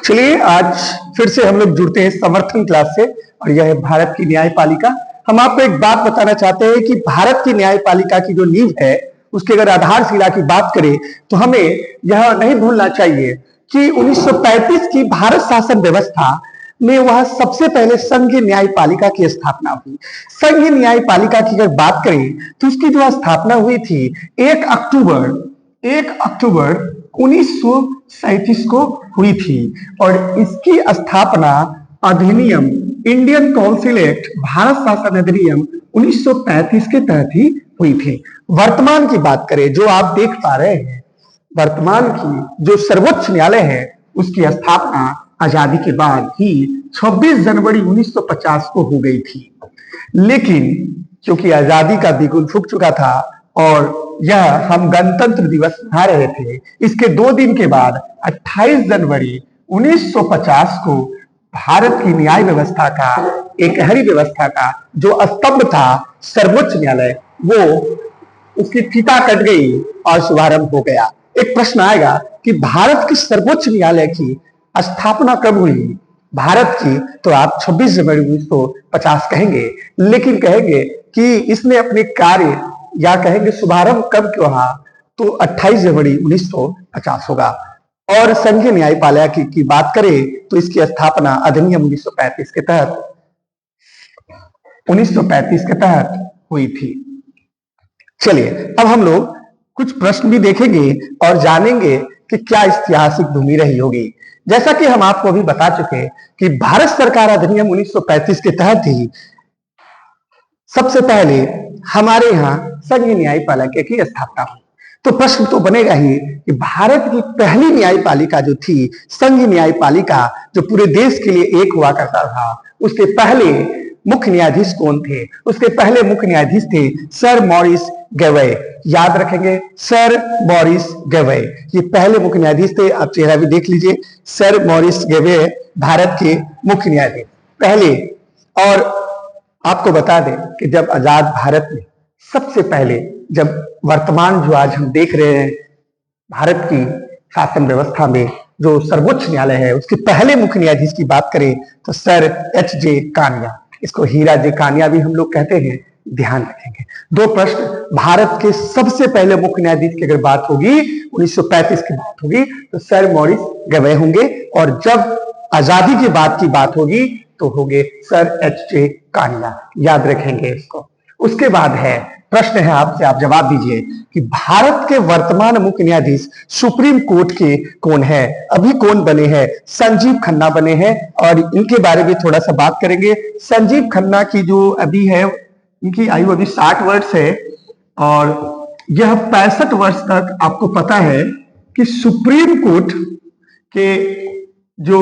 चलिए आज फिर से हम लोग जुड़ते हैं समर्थन क्लास से और यह है भारत की न्यायपालिका। हम आपको एक बात बताना चाहते हैं कि भारत की न्यायपालिका की जो नींव है उसके अगर आधारशिला की बात करें तो हमें यह नहीं भूलना चाहिए कि 1935 की भारत शासन व्यवस्था में वह सबसे पहले संघीय न्यायपालिका की स्थापना हुई। संघीय न्यायपालिका की अगर बात करें तो उसकी जो स्थापना हुई थी 1 अक्टूबर 1937 को हुई थी और इसकी स्थापना अधिनियम इंडियन काउंसिल एक्ट भारत शासन अधिनियम 1935 के तहत ही हुई थी। वर्तमान की बात करें जो आप देख पा रहे हैं, वर्तमान की जो सर्वोच्च न्यायालय है उसकी स्थापना आजादी के बाद ही 26 जनवरी 1950 को हो गई थी। लेकिन क्योंकि आजादी का बिगुल फूंक चुका था और यह हम गणतंत्र दिवस मना रहे थे, इसके 2 दिन के बाद 28 जनवरी 1950 को भारत की न्याय व्यवस्था का, एकहरी व्यवस्था का जो स्तंभ था सर्वोच्च न्यायालय, वो उसकी फीता कट गई और शुभारंभ हो गया। एक प्रश्न आएगा कि भारत के सर्वोच्च न्यायालय की स्थापना कब हुई भारत की, तो आप 26 जनवरी 1950 कहेंगे, लेकिन कहेंगे कि इसने अपने कार्य या कहेंगे शुभारंभ कब क्यों हुआ, तो 28 जनवरी 1950 होगा। और संघीय न्यायपालिका की बात करें तो इसकी स्थापना अधिनियम 1935 के तहत हुई थी। चलिए अब हम लोग कुछ प्रश्न भी देखेंगे और जानेंगे कि क्या ऐतिहासिक भूमि रही होगी। जैसा कि हम आपको अभी बता चुके कि भारत सरकार अधिनियम 1935 के तहत ही सबसे पहले हमारे यहाँ संघीय न्यायपालिका की स्थापना हुई। तो प्रश्न तो बनेगा ही कि भारत की पहली न्यायपालिका जो थी, संघीय न्यायपालिका जो पूरे देश के लिए एक हुआ करता था, उसके पहले मुख्य न्यायाधीश कौन थे? उसके पहले मुख्य न्यायाधीश थे सर मॉरिस गेवई। याद रखेंगे, सर मॉरिस गेवई ये पहले मुख्य न्यायाधीश थे। आप चेहरा भी देख लीजिए, सर मॉरिस गेवई भारत के मुख्य न्यायाधीश पहले। और आपको बता दें कि जब आजाद भारत में सबसे पहले, जब वर्तमान जो आज हम देख रहे हैं भारत की शासन व्यवस्था में जो सर्वोच्च न्यायालय है, उसके पहले मुख्य न्यायाधीश की बात करें तो सर एच.जे. कानिया, इसको हीरा जे कानिया भी हम लोग कहते हैं, ध्यान रखेंगे। 2 प्रश्न, भारत के सबसे पहले मुख्य न्यायाधीश की अगर बात होगी 1935 की बात होगी तो सर मॉरिस गेवई होंगे, और जब आजादी के बाद की बात होगी तो होंगे सर एच.जे. कानिया। याद रखेंगे इसको। उसके बाद है प्रश्न है आपसे, आप जवाब दीजिए कि भारत के वर्तमान मुख्य न्यायाधीश सुप्रीम कोर्ट के कौन है? अभी कौन बने हैं? संजीव खन्ना बने हैं और इनके बारे में थोड़ा सा बात करेंगे। संजीव खन्ना की जो अभी है, इनकी आयु अभी 60 वर्ष है और यह 65 वर्ष तक, आपको पता है कि सुप्रीम कोर्ट के जो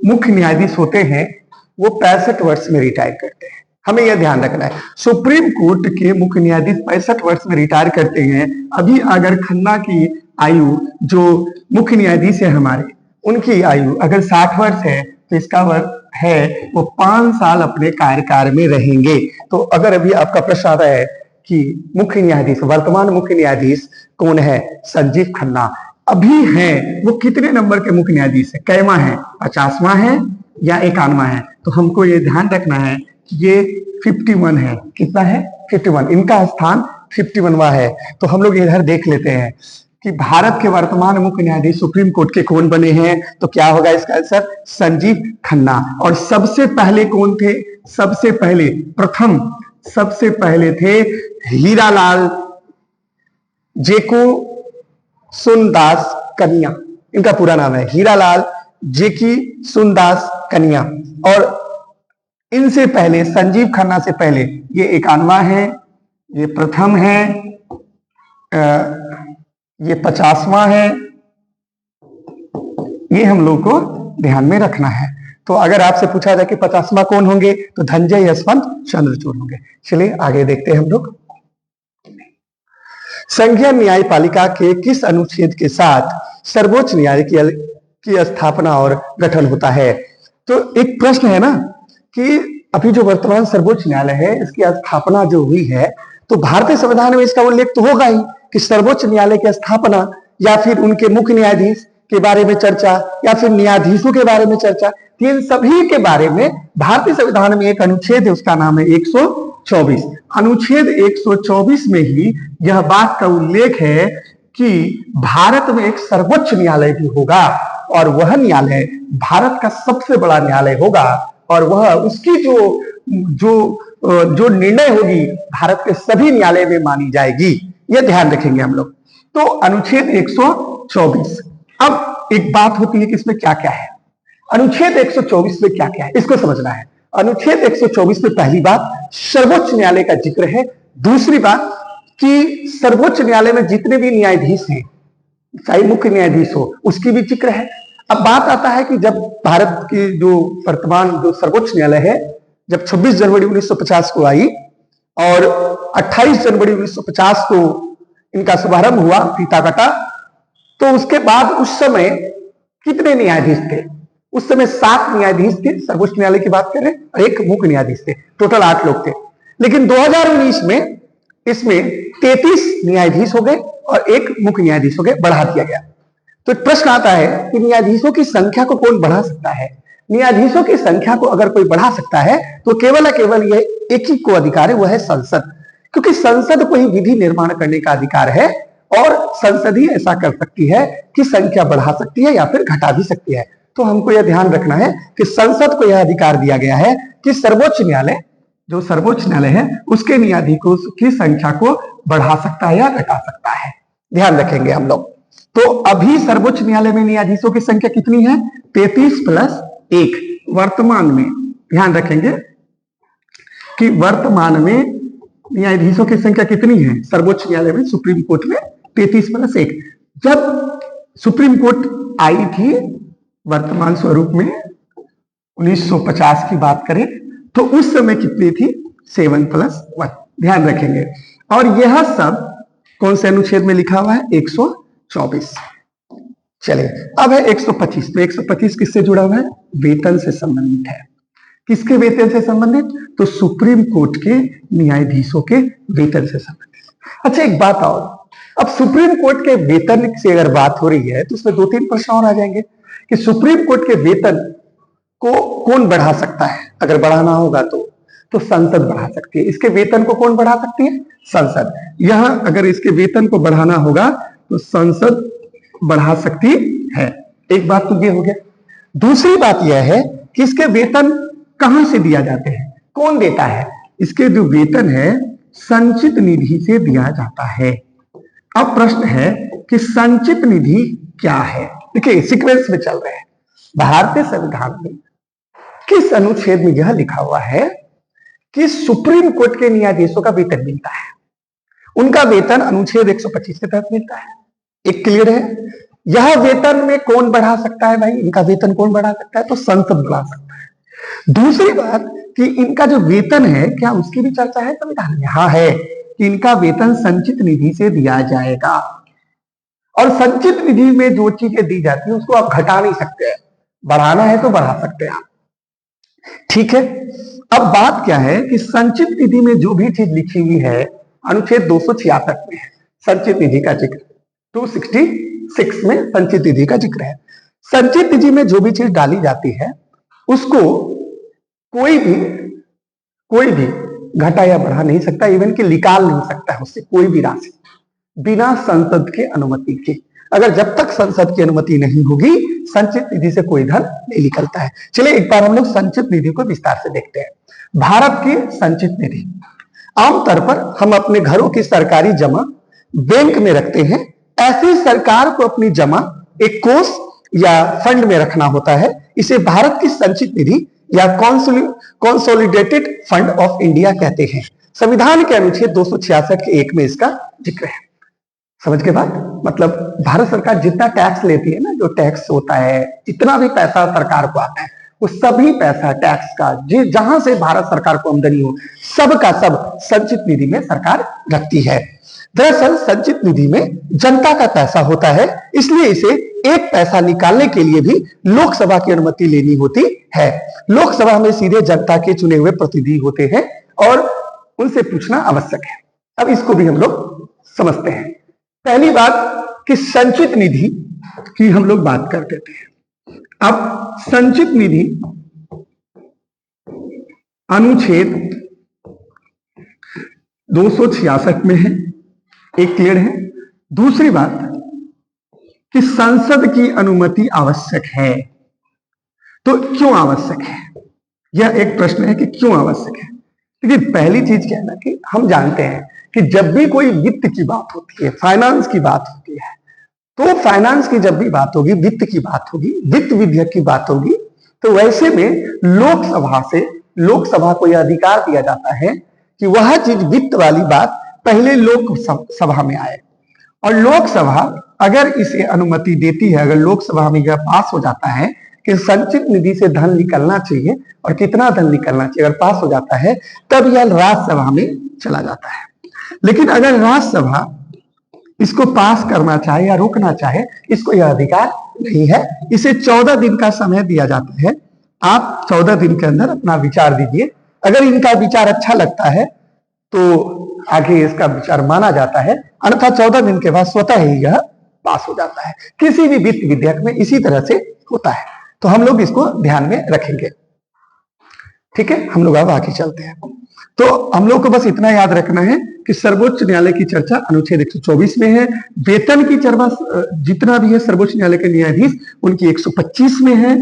मुख्य न्यायाधीश होते हैं वो 65 वर्ष में रिटायर करते हैं। हमें यह ध्यान रखना है, सुप्रीम कोर्ट के मुख्य न्यायाधीश 65 वर्ष में रिटायर करते हैं। अभी अगर खन्ना की आयु, जो मुख्य न्यायाधीश है हमारे, उनकी आयु अगर 60 वर्ष है तो इसका अर्थ है वो 5 साल अपने कार्यकाल में रहेंगे। तो अगर अभी आपका प्रश्न आता है कि मुख्य न्यायाधीश, वर्तमान मुख्य न्यायाधीश कौन है? संजीव खन्ना अभी हैं। वो कितने नंबर के मुख्य न्यायाधीश है? कैमा है? 50वां है या 51वां है? तो हमको ये ध्यान रखना है कि ये 51 है। कितना है? 51। इनका स्थान 51वां है। तो हम लोग इधर देख लेते हैं कि भारत के वर्तमान मुख्य न्यायाधीश सुप्रीम कोर्ट के कौन बने हैं, तो क्या होगा इसका आंसर? संजीव खन्ना। और सबसे पहले कौन थे? सबसे पहले थे हीरालाल जेको सुनदास कनिया। इनका पूरा नाम है हीरालाल जेकी सुनदास कनिया। और इनसे पहले, संजीव खन्ना से पहले, ये 51वां है, ये प्रथम है, ये 50वां है। ये हम लोग को ध्यान में रखना है। तो अगर आपसे पूछा जाए कि 50वां कौन होंगे तो धनंजय यशवंत चंद्रचूड़ होंगे। चलिए आगे देखते हैं हम लोग। संघीय न्यायपालिका के किस अनुच्छेद के साथ सर्वोच्च न्यायालय की स्थापना और गठन होता है? तो एक प्रश्न है ना कि अभी जो वर्तमान सर्वोच्च न्यायालय है, इसकी स्थापना जो हुई है, तो भारतीय संविधान में इसका उल्लेख तो होगा ही कि सर्वोच्च न्यायालय की स्थापना या फिर उनके मुख्य न्यायाधीश के बारे में चर्चा या फिर न्यायाधीशों के बारे में चर्चा, इन सभी के बारे में भारतीय संविधान में एक अनुच्छेद है, उसका नाम है 124। अनुच्छेद 124 में ही यह बात का उल्लेख है कि भारत में एक सर्वोच्च न्यायालय भी होगा और वह न्यायालय भारत का सबसे बड़ा न्यायालय होगा और वह उसकी जो निर्णय होगी भारत के सभी न्यायालय में मानी जाएगी। यह ध्यान रखेंगे हम लोग। तो अनुच्छेद 124। अब एक बात होती है कि इसमें क्या क्या है, अनुच्छेद 124 में क्या क्या है इसको समझना है। अनुच्छेद 124 में पहली बात सर्वोच्च न्यायालय का जिक्र है। दूसरी बात कि सर्वोच्च न्यायालय में जितने भी न्यायाधीश हैं, चाहे मुख्य न्यायाधीश हो, उसकी भी जिक्र है। अब बात आता है कि जब भारत की जो वर्तमान जो सर्वोच्च न्यायालय है, जब 26 जनवरी 1950 को आई और 28 जनवरी 1950 को इनका शुभारंभ हुआ फीता कटा, तो उसके बाद उस समय कितने न्यायाधीश थे? उस समय 7 न्यायाधीश थे, सर्वोच्च न्यायालय की बात करें, और एक मुख्य न्यायाधीश थे, टोटल 8 लोग थे। लेकिन 2019 में इसमें 33 न्यायाधीश हो गए और एक मुख्य न्यायाधीश हो गए, बढ़ा दिया गया। तो प्रश्न आता है कि न्यायाधीशों की संख्या को कौन बढ़ा सकता है? न्यायाधीशों की संख्या को अगर कोई बढ़ा सकता है तो केवल केवल यह एक ही को अधिकार है, वह है संसद, क्योंकि संसद को ही विधि निर्माण करने का अधिकार है और संसद ही ऐसा कर सकती है कि संख्या बढ़ा सकती है या फिर घटा भी सकती है। तो हमको यह ध्यान रखना है कि संसद को यह अधिकार दिया गया है कि सर्वोच्च न्यायालय, जो सर्वोच्च न्यायालय है, उसके न्यायाधीशों की संख्या को बढ़ा सकता है या घटा सकता है। ध्यान रखेंगे हम लोग। तो अभी सर्वोच्च न्यायालय में न्यायाधीशों की संख्या कितनी है? 33 प्लस 1। वर्तमान में ध्यान रखेंगे कि वर्तमान में न्यायाधीशों की संख्या कितनी है सर्वोच्च न्यायालय में, सुप्रीम कोर्ट में 33 प्लस 1। जब सुप्रीम कोर्ट आई थी वर्तमान स्वरूप में 1950 की बात करें तो उस समय कितनी थी? 7 प्लस 1। ध्यान रखेंगे। और यह सब कौन से अनुच्छेद में लिखा हुआ है? 124। चलिए अब है 125। तो 125 किससे जुड़ा हुआ है? वेतन से संबंधित है। किसके वेतन से संबंधित? तो सुप्रीम कोर्ट के न्यायाधीशों के वेतन से संबंधित। अच्छा एक बात और, अब सुप्रीम कोर्ट के वेतन से अगर बात हो रही है तो उसमें 2-3 प्रश्न और आ जाएंगे कि सुप्रीम कोर्ट के वेतन को कौन बढ़ा सकता है? अगर बढ़ाना होगा तो संसद बढ़ा सकती है। इसके वेतन को कौन बढ़ा सकती है? संसद। यहां अगर इसके वेतन को बढ़ाना होगा तो संसद बढ़ा सकती है। एक बात तो ये हो गया। दूसरी बात यह है कि इसके वेतन कहां से दिया जाते हैं? कौन देता है? इसके जो वेतन है संचित निधि से दिया जाता है। अब प्रश्न है कि संचित निधि क्या है? देखिए सीक्वेंस में चल रहे हैं। भारतीय संविधान में किस अनुच्छेद में यह लिखा हुआ है कि सुप्रीम कोर्ट के न्यायाधीशों का वेतन मिलता है? उनका वेतन अनुच्छेद 125 के तहत मिलता है। एक क्लियर है। यह वेतन में कौन बढ़ा सकता है भाई? इनका वेतन कौन बढ़ा सकता है? तो संसद बढ़ा सकता है। दूसरी बात कि इनका जो वेतन है क्या उसकी भी चर्चा है संविधान में? हाँ है कि इनका वेतन संचित निधि से दिया जाएगा और संचित निधि में जो चीजें दी जाती है उसको आप घटा नहीं सकते हैं, बढ़ाना है तो बढ़ा सकते हैं आप। ठीक है। अब बात क्या है कि संचित निधि में जो भी चीज लिखी हुई है अनुच्छेद 266 में है संचित निधि का जिक्र, 266 में संचित निधि का जिक्र है। संचित निधि में जो भी चीज डाली जाती है उसको कोई भी घटा या बढ़ा नहीं सकता, इवन कि निकाल नहीं सकता है उससे कोई भी राशि बिना संसद के अनुमति के। अगर जब तक संसद की अनुमति नहीं होगी संचित निधि से कोई धन नहीं निकलता है। चलिए एक बार हम लोग संचित निधि को विस्तार से देखते हैं। भारत की संचित निधि, आमतौर पर हम अपने घरों की सरकारी जमा बैंक में रखते हैं। ऐसी सरकार को अपनी जमा एक कोष या फंड में रखना होता है। इसे भारत की संचित निधि या कंसोलिडेटेड फंड ऑफ इंडिया कहते हैं। संविधान के अनुच्छेद 266 के 1 में इसका जिक्र है। समझ के बात? मतलब भारत सरकार जितना टैक्स लेती है ना, जो टैक्स होता है, जितना भी पैसा सरकार को आता है वो सभी पैसा टैक्स का जहां से भारत सरकार को आमदनी हो सब का सब संचित निधि में सरकार रखती है। दरअसल संचित निधि में जनता का पैसा होता है, इसलिए इसे एक पैसा निकालने के लिए भी लोकसभा की अनुमति लेनी होती है। लोकसभा में सीधे जनता के चुने हुए प्रतिनिधि होते हैं और उनसे पूछना आवश्यक है। अब इसको भी हम लोग समझते हैं। पहली बात कि संचित निधि की हम लोग बात कर देते हैं। अब संचित निधि अनुच्छेद 266 में है, एक क्लियर है। दूसरी बात कि संसद की अनुमति आवश्यक है। तो क्यों आवश्यक है, यह एक प्रश्न है कि क्यों आवश्यक है। देखिए पहली चीज क्या है ना कि हम जानते हैं कि जब भी कोई वित्त की बात होती है, फाइनेंस की बात होती है, तो फाइनेंस की जब भी बात होगी, वित्त की बात होगी, वित्त विधेयक की बात होगी, तो वैसे में लोकसभा को यह अधिकार दिया जाता है कि वह चीज वित्त वाली बात पहले लोकसभा में आए, और लोकसभा अगर इसे अनुमति देती है, अगर लोकसभा में यह पास हो जाता है कि संचित निधि से धन निकलना चाहिए और कितना धन निकलना चाहिए, अगर पास हो जाता है तब यह राज्यसभा में चला जाता है। लेकिन अगर राज्यसभा इसको पास करना चाहे या रोकना चाहे, इसको यह अधिकार नहीं है। इसे 14 दिन का समय दिया जाता है। आप 14 दिन के अंदर अपना विचार दीजिए, अगर इनका विचार अच्छा लगता है तो आगे इसका विचार माना जाता है, अन्यथा 14 दिन के बाद स्वतः ही यह पास हो जाता है। किसी भी वित्त विधेयक में इसी तरह से होता है, तो हम लोग इसको ध्यान में रखेंगे। ठीक है, हम लोग अब आगे चलते हैं। तो हम लोग को बस इतना याद रखना है कि सर्वोच्च न्यायालय की चर्चा अनुच्छेद 124 में है। वेतन की चर्चा जितना भी है सर्वोच्च न्यायालय के न्यायाधीश उनकी 125 में है।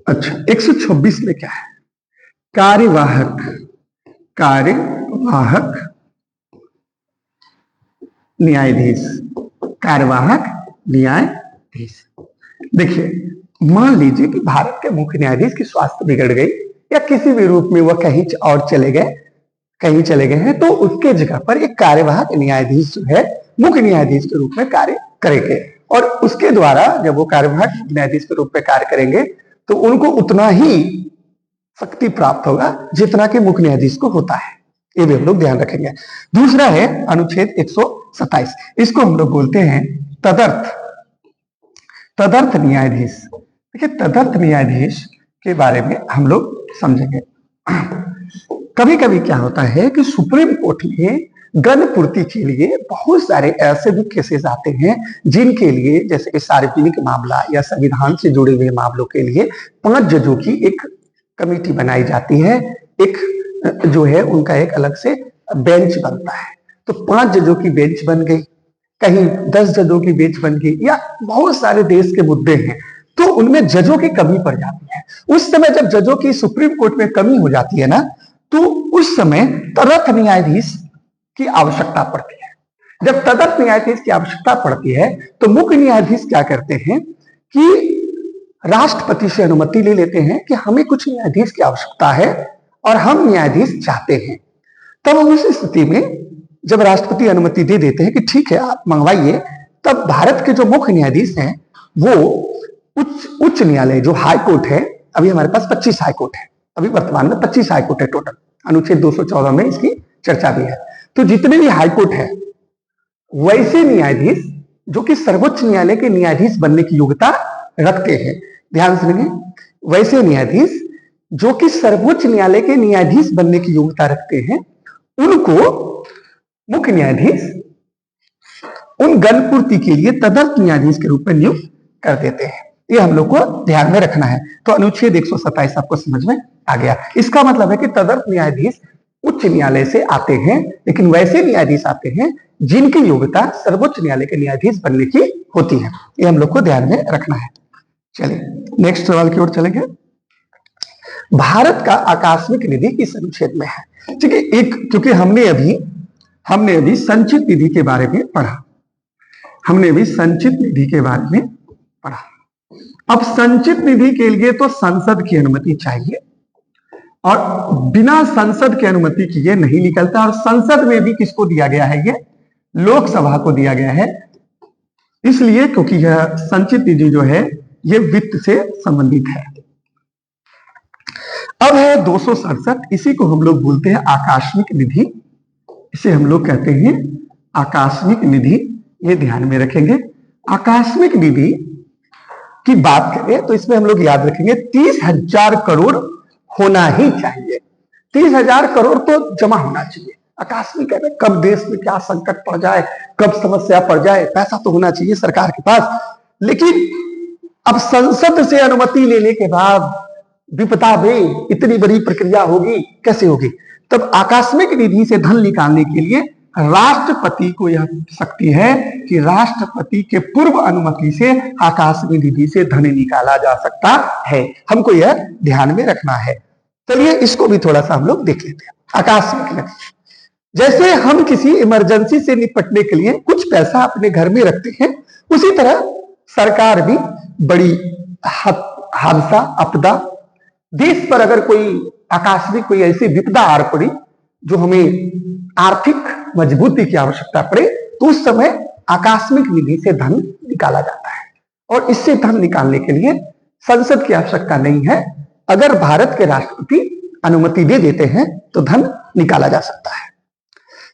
अच्छा, 126 में क्या है? कार्यवाहक न्यायाधीश, कार्यवाहक न्यायाधीश। देखिए, मान लीजिए कि भारत के मुख्य न्यायाधीश की स्वास्थ्य बिगड़ गई या किसी भी रूप में वह कहीं और चले गए हैं, तो उसके जगह पर एक कार्यवाहक न्यायाधीश जो है मुख्य न्यायाधीश के रूप में कार्य करेंगे, और उसके द्वारा जब वो कार्यवाहक न्यायाधीश के रूप में कार्य करेंगे तो उनको उतना ही शक्ति प्राप्त होगा जितना कि मुख्य न्यायाधीश को होता है। ये भी हम लोग ध्यान रखेंगे। दूसरा है अनुच्छेद 127, इसको हम लोग बोलते हैं तदर्थ न्यायाधीश। देखिए, तदर्थ न्यायाधीश के बारे में हम लोग समझेंगे। कभी कभी क्या होता है कि सुप्रीम कोर्ट में गण पूर्ति के लिए बहुत सारे ऐसे भी केसेस आते हैं जिनके लिए, जैसे कि सार्वजनिक मामला या संविधान से जुड़े हुए मामलों के लिए 5 जजों की एक कमेटी बनाई जाती है। एक जो है उनका एक अलग से बेंच बनता है। तो 5 जजों की बेंच बन गई, कहीं 10 जजों की बेंच बन गई, या बहुत सारे देश के मुद्दे हैं तो उनमें जजों की कमी पड़ जाती है। उस समय जब जजों की सुप्रीम कोर्ट में कमी हो जाती है ना, तो उस समय तदर्थ न्यायाधीश की आवश्यकता पड़ती है। जब तदर्थ न्यायाधीश की आवश्यकता पड़ती है तो मुख्य न्यायाधीश क्या करते हैं कि राष्ट्रपति से अनुमति ले लेते हैं कि हमें कुछ न्यायाधीश की आवश्यकता है और हम न्यायाधीश चाहते हैं। तब उस स्थिति में जब राष्ट्रपति अनुमति दे देते हैं कि ठीक है आप मंगवाइए, तब भारत के जो मुख्य न्यायाधीश हैं वो उच्च न्यायालय जो हाई कोर्ट है, अभी हमारे पास 25 हाई कोर्ट है, अभी वर्तमान में 25 हाई कोर्ट है टोटल, अनुच्छेद 214 में इसकी चर्चा भी है। तो जितने भी हाई कोर्ट है वैसे न्यायाधीश जो कि सर्वोच्च न्यायालय के न्यायाधीश बनने की योग्यता रखते हैं, ध्यान सुनिए, वैसे न्यायाधीश जो कि सर्वोच्च न्यायालय के न्यायाधीश बनने की योग्यता रखते हैं, उनको मुख्य न्यायाधीश उन गणपूर्ति के लिए तदर्थ न्यायाधीश के रूप में नियुक्त कर देते हैं। ये हम लोग को ध्यान में रखना है। तो अनुच्छेद 127 आपको समझ में आ गया। इसका मतलब है कि तदर्थ न्यायाधीश उच्च न्यायालय से आते हैं, लेकिन वैसे न्यायाधीश आते हैं जिनकी योग्यता सर्वोच्च न्यायालय के न्यायाधीश बनने की होती है। ये हम लोग को ध्यान में रखना है। चलिए नेक्स्ट सवाल की ओर चलेंगे। भारत का आकस्मिक निधि किस अनुच्छेद में है? ठीक है, एक क्योंकि हमने अभी संचित निधि के बारे में पढ़ा, अब संचित निधि के लिए तो संसद की अनुमति चाहिए, और बिना संसद की अनुमति के ये नहीं निकलता। और संसद में भी किसको दिया गया है? ये लोकसभा को दिया गया है, इसलिए क्योंकि यह संचित निधि जो है ये वित्त से संबंधित है। अब है 267, इसी को हम लोग बोलते हैं आकस्मिक निधि, इसे हम लोग कहते हैं आकस्मिक निधि। ये ध्यान में रखेंगे। आकस्मिक निधि की बात करें तो इसमें हम लोग याद रखेंगे 30,000 करोड़ होना ही चाहिए। 30,000 करोड़ तो जमा होना चाहिए। आकस्मिक है, कब देश में क्या संकट पड़ जाए, कब समस्या पड़ जाए, पैसा तो होना चाहिए सरकार के पास। लेकिन अब संसद से अनुमति लेने के बाद विपदा में इतनी बड़ी प्रक्रिया होगी, कैसे होगी? तब आकस्मिक निधि से धन निकालने के लिए राष्ट्रपति को यह शक्ति है कि राष्ट्रपति के पूर्व अनुमति से आकस्मिक निधि से धन निकाला जा सकता है। हमको यह ध्यान में रखना है। चलिए इसको भी थोड़ा सा हम लोग देख लेते हैं। आकस्मिक निधि, जैसे हम किसी इमरजेंसी से निपटने के लिए कुछ पैसा अपने घर में रखते हैं, उसी तरह सरकार भी बड़ी हादसा, आपदा, देश पर अगर कोई आकस्मिक कोई ऐसी विपदा आ पड़ी जो हमें आर्थिक मजबूती की आवश्यकता पड़े, तो उस समय आकस्मिक निधि से धन निकाला जाता है। और इससे धन निकालने के लिए संसद की आवश्यकता नहीं है। अगर भारत के राष्ट्रपति अनुमति दे देते हैं तो धन निकाला जा सकता है।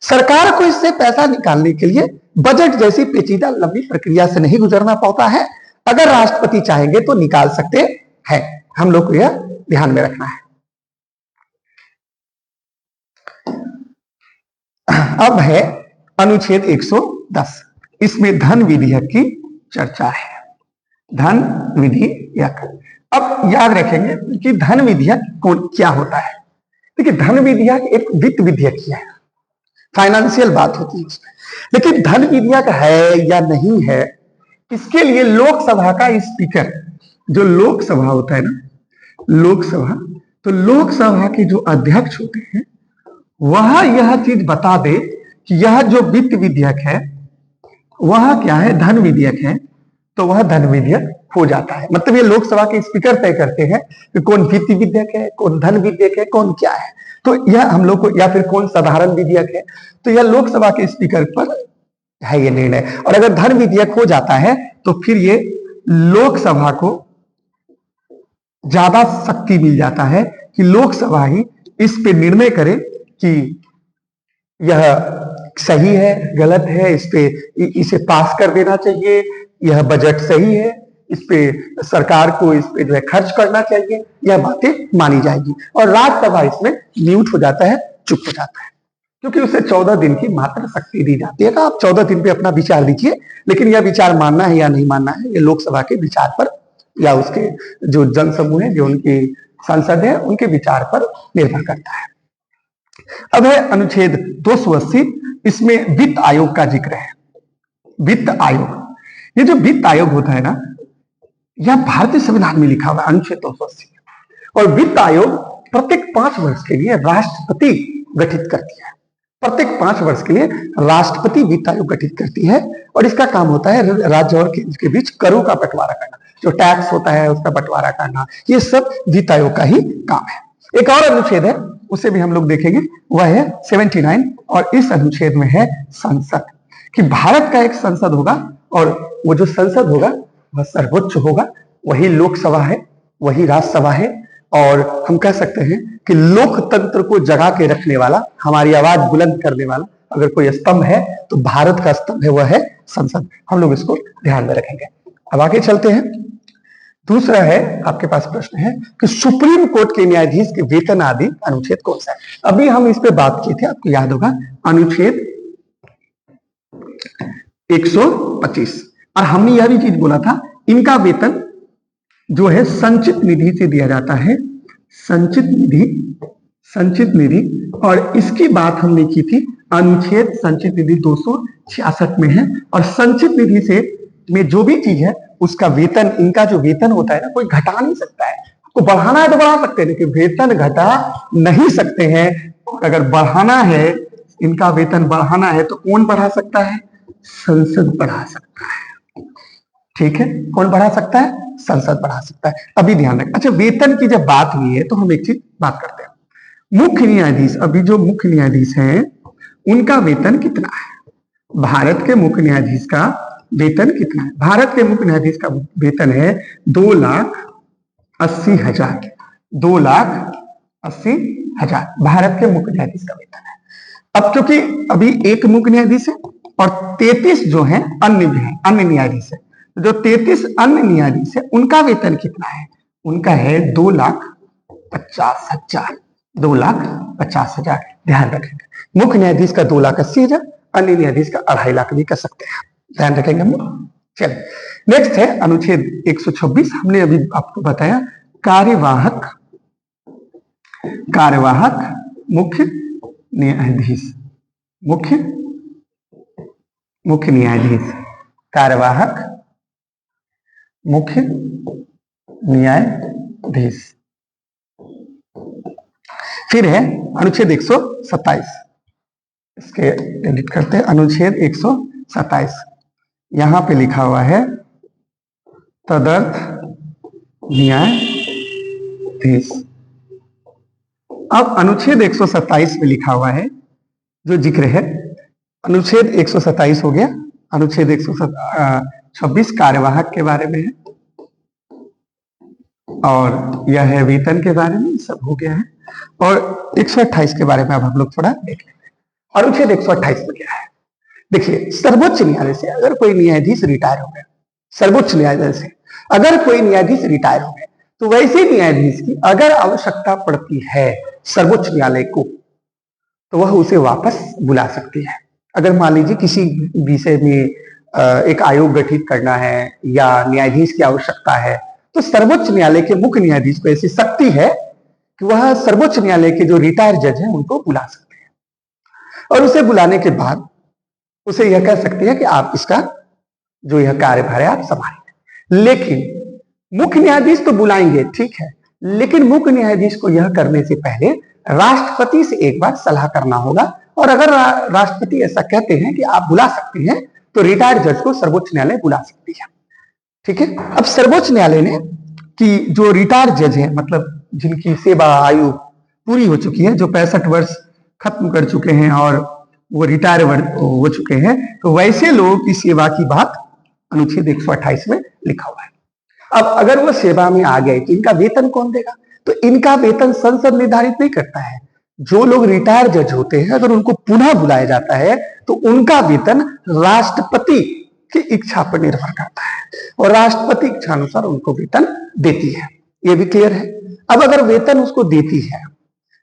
सरकार को इससे पैसा निकालने के लिए बजट जैसी पेचीदा लंबी प्रक्रिया से नहीं गुजरना पड़ता है। अगर राष्ट्रपति चाहेंगे तो निकाल सकते हैं। हम लोग को यह ध्यान में रखना है। अब है अनुच्छेद 110। इसमें धन विधेयक की चर्चा है। धन विधेयक, अब याद रखेंगे कि धन विधेयक क्या होता है। देखिए, धन विधेयक एक वित्त विधेयक है, फाइनेंशियल बात होती है उसमें। लेकिन धन विधेयक है या नहीं है, इसके लिए लोकसभा का स्पीकर, जो लोकसभा होता है ना, लोकसभा, तो लोकसभा के जो अध्यक्ष होते हैं वह यह चीज बता दे कि यह जो वित्त विधेयक है वह क्या है, धन विधेयक है, तो वह धन विधेयक हो जाता है। मतलब ये लोकसभा के स्पीकर तय करते हैं कि कौन वित्त विधेयक है, कौन धन विधेयक है, कौन क्या है। तो यह हम लोग को, या फिर कौन साधारण विधेयक है, तो यह लोकसभा के स्पीकर पर है ये निर्णय। और अगर धन विधेयक हो जाता है तो फिर ये लोकसभा को ज्यादा शक्ति मिल जाता है कि लोकसभा ही इस पे निर्णय करे कि यह सही है, गलत है, इस पे इसे पास कर देना चाहिए, यह बजट सही है, इस पे सरकार को इस पे जो है खर्च करना चाहिए, यह बातें मानी जाएगी। और राज्यसभा इसमें म्यूट हो जाता है, चुप हो जाता है, क्योंकि उसे 14 दिन की मात्र शक्ति दी जाती है। तो आप 14 दिन पे अपना विचार दीजिए, लेकिन यह विचार मानना है या नहीं मानना है, ये लोकसभा के विचार पर या उसके जो जनसमूह है, जो उनकी सांसद है, उनके विचार पर निर्भर करता है। अब है अनुच्छेद 280। इसमें वित्त आयोग का जिक्र है। वित्त आयोग, ये जो वित्त आयोग होता है ना, यह भारतीय संविधान में लिखा हुआ है, अनुच्छेद 280। और वित्त आयोग प्रत्येक 5 वर्ष के लिए राष्ट्रपति गठित करती है। प्रत्येक 5 वर्ष के लिए राष्ट्रपति वित्त आयोग गठित करती है। और इसका काम होता है राज्य और केंद्र के बीच करों का बंटवारा करना, जो टैक्स होता है उसका बंटवारा करना, ये सब वित्त आयोग का ही काम है। एक और अनुच्छेद है, उसे भी हम लोग देखेंगे, वह है 79। और इस अनुच्छेद में है संसद, कि भारत का एक संसद होगा और वो जो संसद होगा वह सर्वोच्च होगा। वही लोकसभा है, वही राज्यसभा है। और हम कह सकते हैं कि लोकतंत्र को जगा के रखने वाला, हमारी आवाज बुलंद करने वाला अगर कोई स्तंभ है तो भारत का स्तंभ है, वह है संसद। हम लोग इसको ध्यान में रखेंगे। अब आगे चलते हैं। दूसरा है, आपके पास प्रश्न है कि सुप्रीम कोर्ट के न्यायाधीश के वेतन आदि अनुच्छेद कौन सा है। अभी हम इस पे बात किए थे, आपको याद होगा, अनुच्छेद 125। और हमने यह भी चीज बोला था, इनका वेतन जो है संचित निधि से दिया जाता है। संचित निधि। और इसकी बात हमने की थी, अनुच्छेद संचित निधि 266 में है। और संचित निधि से में जो भी चीज है उसका वेतन, इनका जो वेतन होता है ना, कोई घटा नहीं सकता है। आपको बढ़ाना है तो बढ़ा सकते हैं, लेकिन वेतन घटा नहीं सकते हैं। और अगर बढ़ाना है, इनका वेतन बढ़ाना है, तो कौन बढ़ा सकता है? संसद बढ़ा सकता है। ठीक है, कौन बढ़ा सकता है? संसद बढ़ा सकता है। अभी ध्यान रखें। अच्छा, वेतन की जब बात हुई है तो हम एक चीज बात करते हैं। मुख्य न्यायाधीश, अभी जो मुख्य न्यायाधीश हैं उनका वेतन कितना है? भारत के मुख्य न्यायाधीश का वेतन कितना है? भारत के मुख्य न्यायाधीश का वेतन है 2,80,000। 2,80,000 भारत के मुख्य न्यायाधीश का वेतन है। अब क्योंकि अभी एक मुख्य न्यायाधीश है और 33 जो है अन्य न्यायाधीश है, जो 33 अन्य न्यायाधीश है उनका वेतन कितना है? उनका है 2,50,000। 2,50,000। ध्यान रखेंगे, मुख्य न्यायाधीश का 2,80,000, अन्य न्यायाधीश का 2.5 लाख भी कर सकते हैं। ध्यान रखेंगे हम लोग। चलिए नेक्स्ट है अनुच्छेद 126। हमने अभी आपको बताया कार्यवाहक मुख्य न्यायाधीश, मुख्य न्यायाधीश, कार्यवाहक मुख्य न्यायाधीश। फिर है अनुच्छेद 127, इसके एडिट करते हैं। अनुच्छेद 127 यहां पे लिखा हुआ है तदर्थ न्यायाधीश। अब अनुच्छेद 127 में लिखा हुआ है जो जिक्र है, अनुच्छेद 127 हो गया। अनुच्छेद 126 कार्यवाहक के बारे में है और यह है वेतन के बारे में, सब हो गया है। और 128 के बारे में अब हम लोग थोड़ा देख लेते हैं। अनुच्छेद 128 में क्या है? देखिए, सर्वोच्च न्यायालय से अगर कोई न्यायाधीश रिटायर हो गया, सर्वोच्च न्यायालय से अगर कोई न्यायाधीश रिटायर हो गए, तो वैसे न्यायाधीश की अगर आवश्यकता पड़ती है सर्वोच्च न्यायालय को, तो वह उसे वापस बुला सकती है। अगर मान लीजिए किसी विषय में एक आयोग गठित करना है या न्यायाधीश की आवश्यकता है, तो सर्वोच्च न्यायालय के मुख्य न्यायाधीश को ऐसी शक्ति है कि वह सर्वोच्च न्यायालय के जो रिटायर जज हैं उनको बुला सकते हैं और उसे बुलाने के बाद उसे यह कह सकती है कि आप इसका जो यह कार्यभार है आप संभालें। लेकिन मुख्य न्यायाधीश तो बुलाएंगे, ठीक है, लेकिन मुख्य न्यायाधीश को यह करने से पहले राष्ट्रपति से एक बार सलाह करना होगा। और अगर राष्ट्रपति ऐसा कहते हैं कि आप बुला सकते हैं, तो रिटायर्ड जज को सर्वोच्च न्यायालय बुला सकती है। ठीक है। अब सर्वोच्च न्यायालय ने कि जो रिटायर्ड जज है, मतलब जिनकी सेवा आयु पूरी हो चुकी है, जो 65 वर्ष खत्म कर चुके हैं और वो रिटायर हो चुके हैं, तो वैसे लोगों की सेवा की बात अनुच्छेद 128 में लिखा हुआ है। अब अगर वो सेवा में आ गए तो इनका वेतन कौन देगा? तो इनका वेतन संसद निर्धारित नहीं करता है। जो लोग रिटायर जज होते हैं, अगर उनको पुनः बुलाया जाता है तो उनका वेतन राष्ट्रपति की इच्छा पर निर्भर करता है और राष्ट्रपति इच्छा अनुसार उनको वेतन देती है। ये भी क्लियर है। अब अगर वेतन उसको देती है,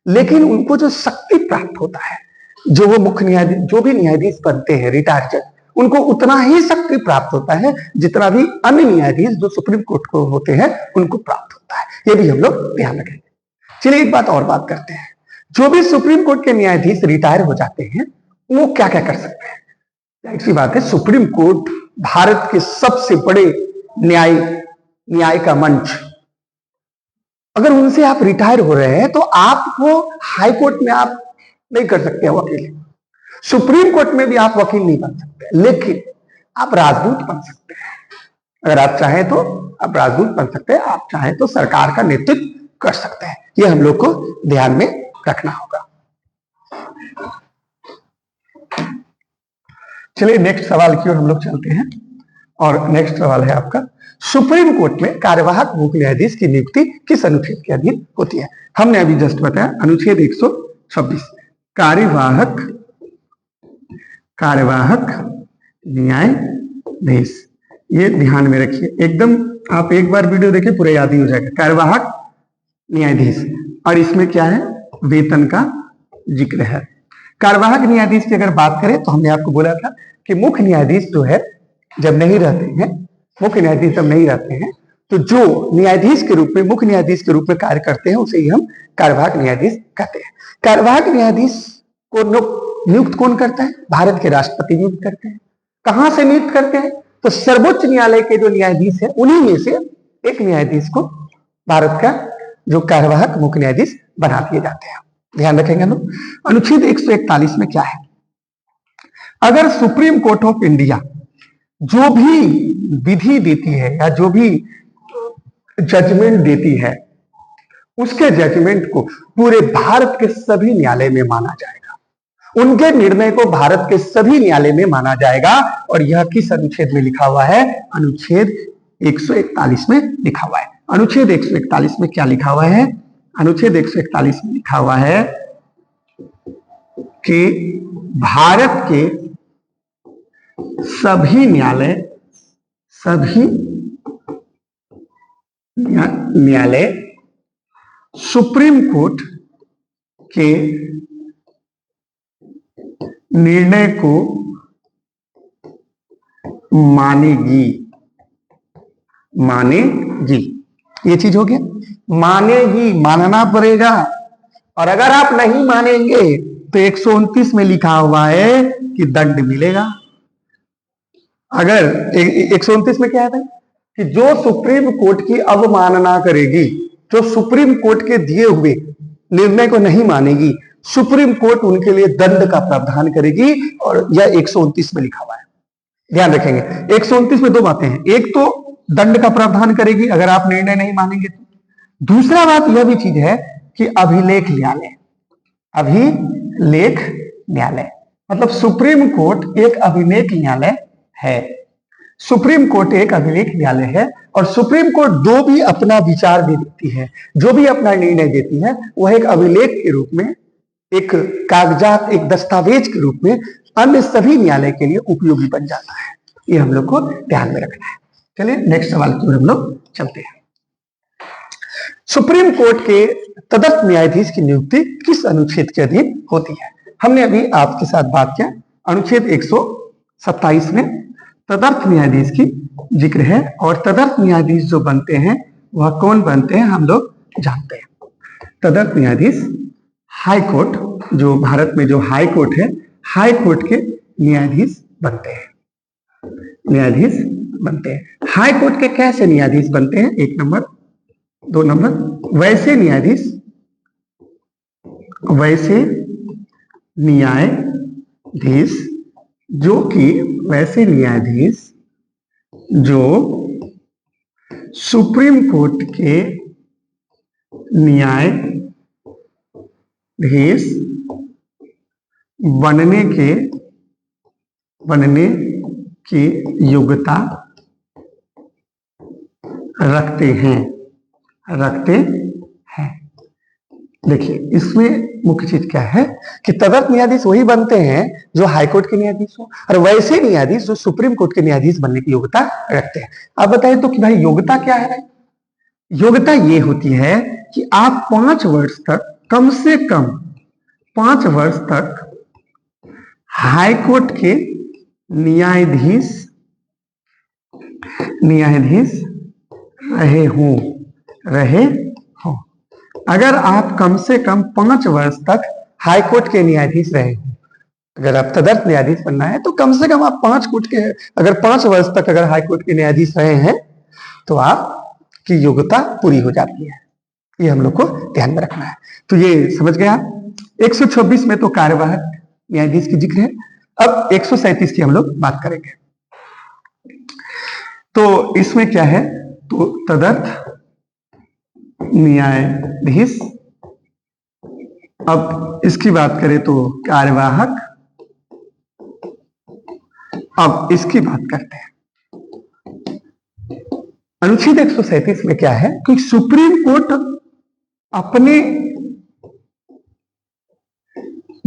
लेकिन उनको जो शक्ति प्राप्त होता है, जो वो मुख्य न्यायाधीश, जो भी न्यायाधीश बनते हैं रिटायर जज, उनको उतना ही शक्ति प्राप्त होता है जितना भी अन्य न्यायाधीश जो सुप्रीम कोर्ट को होते हैं उनको प्राप्त होता है। ये भी हम लोग ध्यान रखेंगे। चलिए एक बात और बात करते हैं। जो भी सुप्रीम कोर्ट के न्यायाधीश रिटायर हो जाते हैं, वो क्या क्या कर सकते हैं? जाहिर सी बात है, सुप्रीम कोर्ट भारत के सबसे बड़े न्याय का मंच, अगर उनसे आप रिटायर हो रहे हैं तो आपको हाई कोर्ट में आप नहीं कर सकते वकील, सुप्रीम कोर्ट में भी आप वकील नहीं बन सकते, लेकिन आप राजदूत बन सकते हैं। अगर आप चाहें तो आप राजदूत बन सकते हैं, आप चाहें तो सरकार का नेतृत्व कर सकते हैं। ये हम लोग को ध्यान में रखना होगा। चलिए नेक्स्ट सवाल की ओर हम लोग चलते हैं और नेक्स्ट सवाल है आपका, सुप्रीम कोर्ट में कार्यवाहक मुख्य न्यायाधीश की नियुक्ति किस अनुच्छेद के अधीन होती है? हमने अभी जस्ट बताया अनुच्छेद 126 कार्यवाहक न्यायाधीश। ये ध्यान में रखिए, एकदम आप एक बार वीडियो देखिए पूरा याद ही हो जाएगा। कार्यवाहक न्यायाधीश, और इसमें क्या है? वेतन का जिक्र है। कार्यवाहक न्यायाधीश की अगर बात करें तो हमने आपको बोला था कि मुख्य न्यायाधीश जो है जब नहीं रहते हैं, मुख्य न्यायाधीश जब नहीं रहते हैं, तो जो न्यायाधीश के रूप में, मुख्य न्यायाधीश के रूप में कार्य करते हैं, उसे ही हम कार्यवाहक न्यायाधीश कहते हैं। कार्यवाहक न्यायाधीश को नियुक्त कौन करता है? भारत के राष्ट्रपति नियुक्त करते हैं। कहां से नियुक्त करते हैं? तो सर्वोच्च न्यायालय के जो न्यायाधीश है उन्हीं में से एक न्यायाधीश को भारत का जो कार्यवाहक मुख्य न्यायाधीश बना दिए जाते हैं। ध्यान रखेंगे ना। अनुच्छेद 141 में क्या है? अगर सुप्रीम कोर्ट ऑफ इंडिया जो भी विधि देती है या जो भी जजमेंट देती है, उसके जजमेंट को पूरे भारत के सभी न्यायालय में माना जाएगा। उनके निर्णय को भारत के सभी न्यायालय में माना जाएगा। और यह किस अनुच्छेद में लिखा हुआ है? अनुच्छेद 141 में लिखा हुआ है। अनुच्छेद 141 में क्या लिखा हुआ है? अनुच्छेद 141 में लिखा हुआ है कि भारत के सभी न्यायालय सुप्रीम कोर्ट के निर्णय को मानेगी, मानेगी, ये चीज हो गया। मानेगी, मानना पड़ेगा, और अगर आप नहीं मानेंगे तो 129 में लिखा हुआ है कि दंड मिलेगा। अगर 129 में क्या है भाई कि जो सुप्रीम कोर्ट की अवमानना करेगी, जो सुप्रीम कोर्ट के दिए हुए निर्णय को नहीं मानेगी, सुप्रीम कोर्ट उनके लिए दंड का प्रावधान करेगी, और यह 129 में लिखा हुआ है। ध्यान रखेंगे 129 में दो बातें हैं, एक तो दंड का प्रावधान करेगी अगर आप निर्णय नहीं मानेंगे तो, दूसरा बात यह भी चीज है कि अभिलेख न्यायालय, अभिलेख न्यायालय मतलब सुप्रीम कोर्ट एक अभिलेख न्यायालय है। सुप्रीम कोर्ट एक अभिलेख न्यायालय है, और सुप्रीम कोर्ट जो भी अपना विचार देती है, जो भी अपना निर्णय देती है, वह एक अभिलेख के रूप में, एक कागजात, एक दस्तावेज के रूप में अन्य सभी न्यायालय के लिए उपयोगी बन जाता है। ये हम लोग को ध्यान में रखना है। चलिए नेक्स्ट सवाल की ओर हम लोग चलते हैं। सुप्रीम कोर्ट के तदर्थ न्यायाधीश की नियुक्ति किस अनुच्छेद के अधीन होती है? हमने अभी आपके साथ बात किया, अनुच्छेद 127 में तदर्थ न्यायाधीश की जिक्र है, और तदर्थ न्यायाधीश जो बनते हैं वह कौन बनते हैं हम लोग जानते हैं। तदर्थ न्यायाधीश हाई कोर्ट, जो भारत में जो हाई कोर्ट है, हाई कोर्ट के न्यायाधीश बनते हैं, न्यायाधीश बनते हैं। हाई कोर्ट के कैसे न्यायाधीश बनते हैं? 1 नंबर, 2 नंबर वैसे न्यायाधीश, वैसे न्यायाधीश जो कि वैसे न्यायाधीश जो सुप्रीम कोर्ट के न्यायाधीश बनने की योग्यता रखते हैं। देखिए इसमें मुख्य चीज क्या है कि तदर्थ न्यायाधीश वही बनते हैं जो हाईकोर्ट के न्यायाधीश हो, और वैसे न्यायाधीश जो सुप्रीम कोर्ट के न्यायाधीश बनने की योग्यता रखते हैं। आप बताइए तो कि भाई योग्यता क्या है? योग्यता ये होती है कि आप 5 वर्ष तक, कम से कम 5 वर्ष तक हाईकोर्ट के न्यायाधीश रहे हो। अगर आप कम से कम 5 वर्ष तक हाईकोर्ट के न्यायाधीश रहे हो, अगर आप तदर्थ न्यायाधीश बनना है तो कम से कम आप 5 वर्ष तक अगर हाईकोर्ट के न्यायाधीश रहे हैं तो आपकी योग्यता पूरी हो जाती है। ये हम लोग को ध्यान में रखना है। तो ये समझ गए आप। 126 में तो कार्यवाहक न्यायाधीश की जिक्र है। अब 137 की हम लोग बात करेंगे। तो इसमें क्या है, तो तदर्थ न्यायाधीश, अब इसकी बात करें तो कार्यवाहक, अब इसकी बात करते हैं। अनुच्छेद 137 में क्या है कि सुप्रीम कोर्ट अपने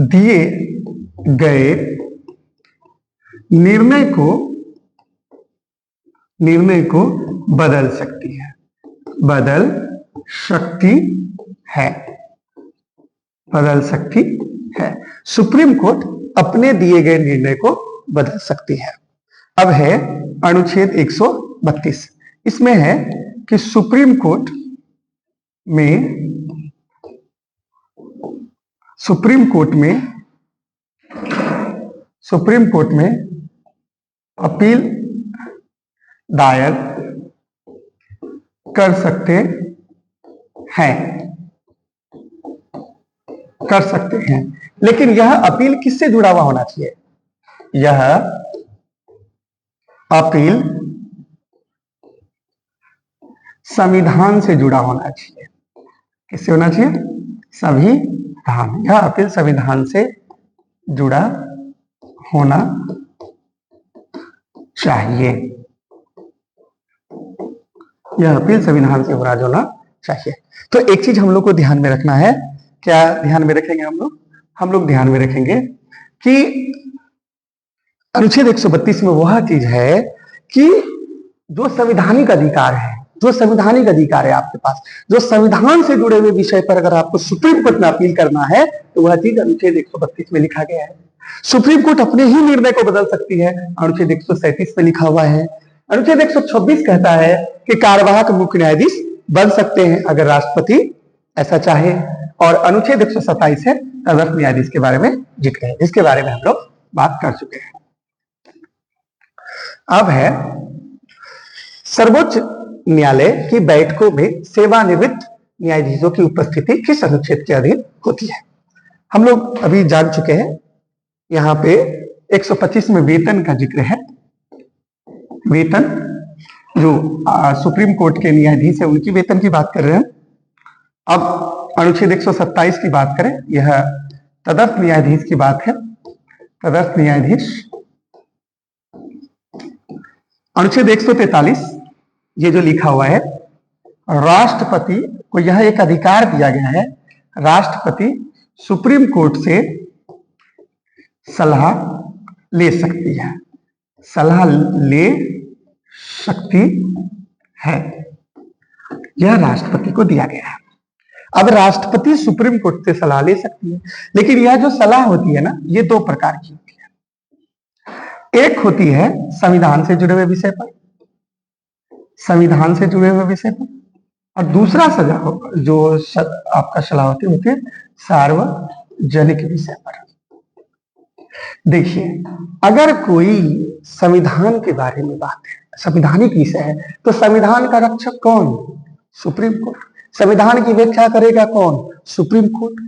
दिए गए निर्णय को बदल सकती है, बदल सकती है। सुप्रीम कोर्ट अपने दिए गए निर्णय को बदल सकती है। अब है अनुच्छेद 132, इसमें है कि सुप्रीम कोर्ट में अपील दायर कर सकते हैं, लेकिन यह अपील किससे जुड़ा हुआ होना चाहिए? यह अपील संविधान से जुड़ा होना चाहिए। किससे होना चाहिए? संविधान। यह अपील संविधान से जुड़ा होना चाहिए। यह अपील संविधान से होना चाहिए। तो एक चीज हम लोग को ध्यान में रखना है। क्या ध्यान में रखेंगे हम लोग ध्यान में रखेंगे कि अनुच्छेद 132 में वह चीज है कि जो संवैधानिक अधिकार है, आपके पास, जो संविधान से जुड़े हुए विषय पर अगर आपको सुप्रीम कोर्ट में अपील करना है तो वह चीज अनुच्छेद 132 में लिखा गया है। सुप्रीम कोर्ट अपने ही निर्णय को बदल सकती है, अनुच्छेद 137 में लिखा हुआ है। अनुच्छेद 126 कहता है कि कार्यवाहक मुख्य न्यायाधीश बन सकते हैं अगर राष्ट्रपति ऐसा चाहे, और अनुच्छेद 127 है तदर्थ न्यायाधीश के बारे में जिक्र है, जिसके बारे में हम लोग बात कर चुके हैं। अब है सर्वोच्च न्यायालय की बैठकों में सेवानिवृत्त न्यायाधीशों की उपस्थिति किस अनुच्छेद के अधीन होती है। हम लोग अभी जान चुके हैं, यहाँ पे 125 में वेतन का जिक्र है। वेतन जो सुप्रीम कोर्ट के न्यायाधीश है उनकी वेतन की बात कर रहे हैं। अब अनुच्छेद 127 की बात करें, यह तदर्थ न्यायाधीश की बात है। तदर्थ न्यायाधीश अनुच्छेद 143 ये जो लिखा हुआ है, राष्ट्रपति को यह एक अधिकार दिया गया है, राष्ट्रपति सुप्रीम कोर्ट से सलाह ले सकती है, सलाह ले सकती है, यह राष्ट्रपति को दिया गया है। अब राष्ट्रपति सुप्रीम कोर्ट से सलाह ले सकती है, लेकिन यह जो सलाह होती है ना, ये दो प्रकार की होती है। एक होती है संविधान से जुड़े हुए विषय पर, संविधान से जुड़े हुए विषय पर, और दूसरा जो आपका सलाह होती है सार्वजनिक विषय पर। देखिए, अगर कोई संविधान के बारे में बात है, संवैधानिक विषय है, तो संविधान का रक्षक कौन? Supreme court. संविधान की व्याख्या करेगा कौन? Supreme court.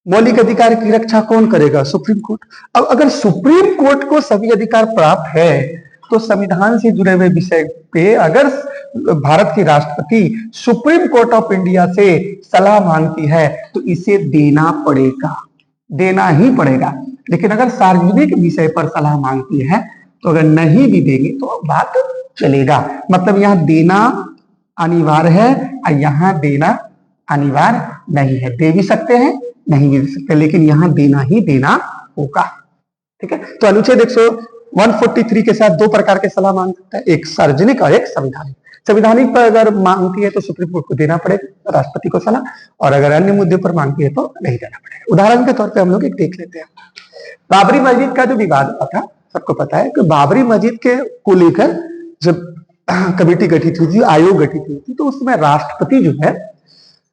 मौलिक अधिकार की रक्षा कौन करेगा? Supreme court. अब अगर सुप्रीम कोर्ट को सभी अधिकार प्राप्त है, तो संविधान से जुड़े हुए विषय पे अगर भारत की राष्ट्रपति सुप्रीम कोर्ट ऑफ इंडिया से सलाह मांगती है तो इसे देना पड़ेगा, देना ही पड़ेगा। लेकिन अगर सार्वजनिक विषय पर सलाह मांगती है तो अगर नहीं भी देंगे तो बात चलेगा। मतलब यहाँ देना अनिवार्य है और यहाँ देना अनिवार्य नहीं है। दे भी सकते हैं, नहीं भी दे सकते, लेकिन यहाँ देना ही देना होगा। ठीक है, तो अनुच्छेद 143 के साथ दो प्रकार के सलाह मांग सकता है, एक सार्वजनिक और एक संवैधानिक। संवैधानिक पर अगर मांगती है तो सुप्रीम कोर्ट को देना पड़ेगा, राष्ट्रपति को सलाह, और अगर अन्य मुद्दे पर मांगती है तो नहीं देना पड़ेगा। उदाहरण के तौर पे हम लोग एक देख लेते हैं। बाबरी मस्जिद का जो विवाद हुआ था, सबको पता है कि बाबरी मस्जिद के को लेकर जब कमेटी गठित हुई थी, आयोग गठित हुई थी, तो उसमें राष्ट्रपति जो है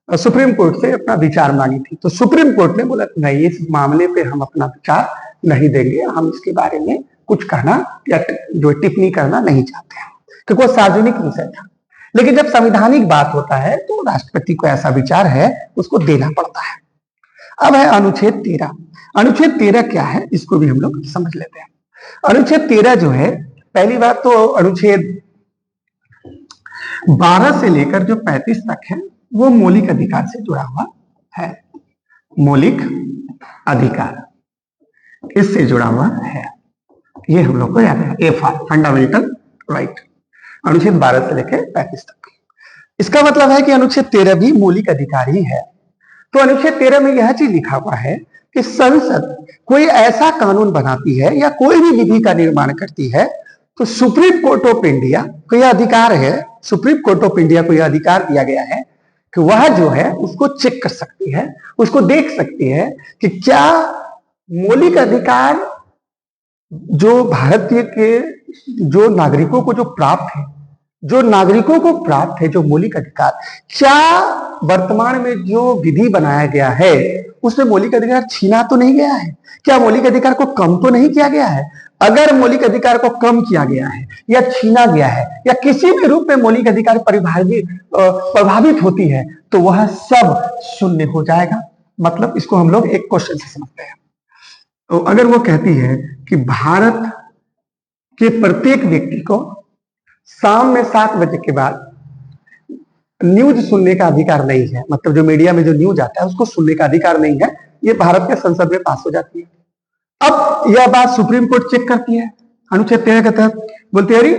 सुप्रीम कोर्ट से अपना विचार मांगी थी। तो सुप्रीम कोर्ट ने बोला नहीं, इस मामले पे हम अपना विचार नहीं देंगे, हम इसके बारे में कुछ कहना या जो टिप्पणी करना नहीं चाहते हैं, क्योंकि वो सार्वजनिक विषय था। लेकिन जब संवैधानिक बात होता है तो राष्ट्रपति को ऐसा विचार है, उसको देना पड़ता है। अब है अनुच्छेद 13। अनुच्छेद 13 क्या है, इसको भी हम लोग समझ लेते हैं। अनुच्छेद 13 जो है, पहली बात तो अनुच्छेद 12 से लेकर जो 35 तक है वो मौलिक अधिकार से जुड़ा हुआ है। मौलिक अधिकार इससे जुड़ा हुआ है, ये हम लोग को याद है। एफआर, फंडामेंटल राइट, अनुच्छेद 12 से लेकर 35 तक। इसका मतलब है कि अनुच्छेद 13 भी मौलिक अधिकार ही है। तो अनुच्छेद 13 में यह चीज लिखा हुआ है कि संसद कोई ऐसा कानून बनाती है या कोई भी विधि का निर्माण करती है तो सुप्रीम कोर्ट ऑफ इंडिया को यह अधिकार है, सुप्रीम कोर्ट ऑफ इंडिया को यह अधिकार दिया गया है कि वह जो है उसको चेक कर सकती है, उसको देख सकती है कि क्या मौलिक अधिकार जो भारतीय के जो नागरिकों को जो प्राप्त है, जो नागरिकों को प्राप्त है जो मौलिक अधिकार, क्या वर्तमान में जो विधि बनाया गया है उसमें मौलिक अधिकार छीना तो नहीं गया है? क्या मौलिक अधिकार को कम तो नहीं किया गया है? अगर मौलिक अधिकार को कम किया गया है या छीना गया है या किसी भी रूप में मौलिक अधिकार प्रभावित होती है तो वह सब शून्य हो जाएगा। मतलब इसको हम लोग एक क्वेश्चन से समझते हैं। तो अगर वो कहती है कि भारत के प्रत्येक व्यक्ति को शाम में 7 बजे के बाद न्यूज सुनने का अधिकार नहीं है, मतलब जो मीडिया में जो न्यूज आता है उसको सुनने का अधिकार नहीं है, ये भारत के संसद में पास हो जाती है। अब यह बात सुप्रीम कोर्ट चेक करती है अनुच्छेद 13 के तहत, बोलती है अरे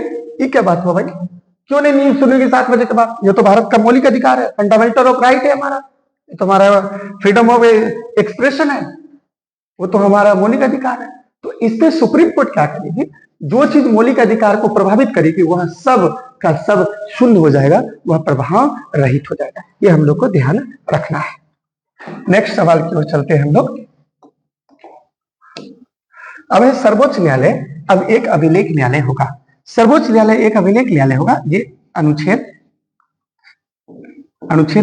ये क्या बात हुआ भाई, क्यों नहीं न्यूज सुनेगी 7 बजे के बाद? ये तो भारत का मौलिक अधिकार है, फंडामेंटल ऑफ राइट है हमारा, ये तो हमारा फ्रीडम ऑफ एक्सप्रेशन है, वो तो हमारा मौलिक अधिकार है। तो इससे सुप्रीम कोर्ट क्या करेगी, जो चीज मौलिक अधिकार को प्रभावित करेगी वह सब का सब शून्य हो जाएगा, वह प्रभाव रहित हो जाएगा। ये हम लोग को ध्यान रखना है। नेक्स्ट सवाल की ओर चलते हैं हम लोग। अब है सर्वोच्च न्यायालय। अब एक अभिलेख न्यायालय होगा। सर्वोच्च न्यायालय एक अभिलेख न्यायालय होगा। ये अनुच्छेद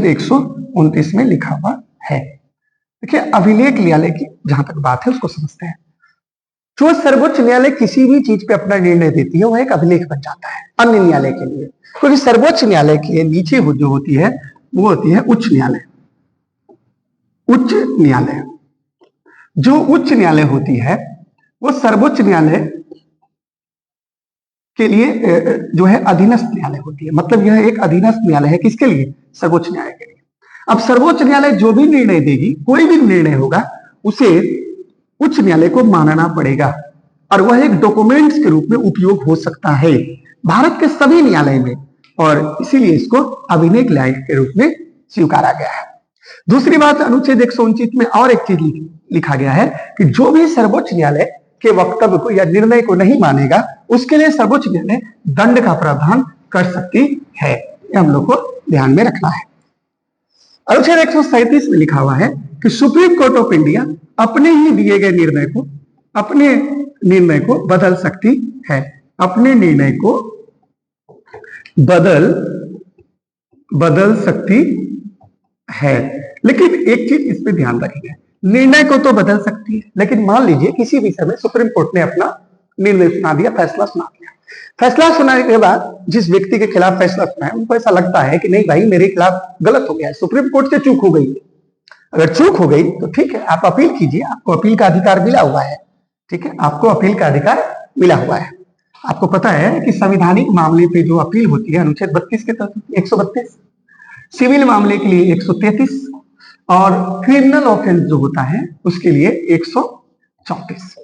129 में लिखा हुआ है। देखिए, अभिलेख न्यायालय की जहां तक बात है उसको समझते हैं। जो सर्वोच्च न्यायालय किसी भी चीज पे अपना निर्णय देती है वह एक अभिलेख बन जाता है अन्य न्यायालय के लिए, क्योंकि सर्वोच्च न्यायालय के नीचे जो होती है वो होती है उच्च न्यायालय। उच्च न्यायालय, जो उच्च न्यायालय होती है वो सर्वोच्च न्यायालय के लिए जो है अधीनस्थ न्यायालय होती है। मतलब यह एक अधीनस्थ न्यायालय है किसके लिए? सर्वोच्च न्यायालय के लिए। अब सर्वोच्च न्यायालय जो भी निर्णय देगी, कोई भी निर्णय होगा, उसे उच्च न्यायालय को मानना पड़ेगा और वह एक डॉक्यूमेंट्स के रूप में उपयोग हो सकता है भारत के सभी न्यायालय में, और इसीलिए इसको अभिलेख न्यायालय के रूप में स्वीकारा गया है। दूसरी बात, अनुच्छेद 129 में और एक चीज लिखा गया है कि जो भी सर्वोच्च न्यायालय के वक्तव्य को या निर्णय को नहीं मानेगा उसके लिए सर्वोच्च न्यायालय दंड का प्रावधान कर सकती है। ये हम लोग को ध्यान में रखना है। अनुच्छेद 137 में लिखा हुआ है कि सुप्रीम कोर्ट ऑफ इंडिया अपने ही दिए गए अपने निर्णय को बदल सकती है। अपने निर्णय को बदल सकती है। लेकिन एक चीज इस पे ध्यान रखिए, निर्णय को तो बदल सकती है, लेकिन मान लीजिए किसी विषय में सुप्रीम कोर्ट ने अपना निर्णय सुना दिया, फैसला सुना दिया। फैसला सुनाने के बाद जिस व्यक्ति के खिलाफ फैसला सुना है उनको ऐसा लगता है कि नहीं भाई मेरे खिलाफ गलत हो गया है, सुप्रीम कोर्ट से चूक हो गई। अगर चूक हो गई तो ठीक है, आप अपील कीजिए, आपको अपील का अधिकार मिला हुआ है। ठीक है, आपको अपील का अधिकार मिला हुआ है। आपको पता है कि संवैधानिक मामले पे जो अपील होती है अनुच्छेद 32 के तहत 132, सिविल मामले के लिए 133 और क्रिमिनल ऑफेंस जो होता है उसके लिए 134।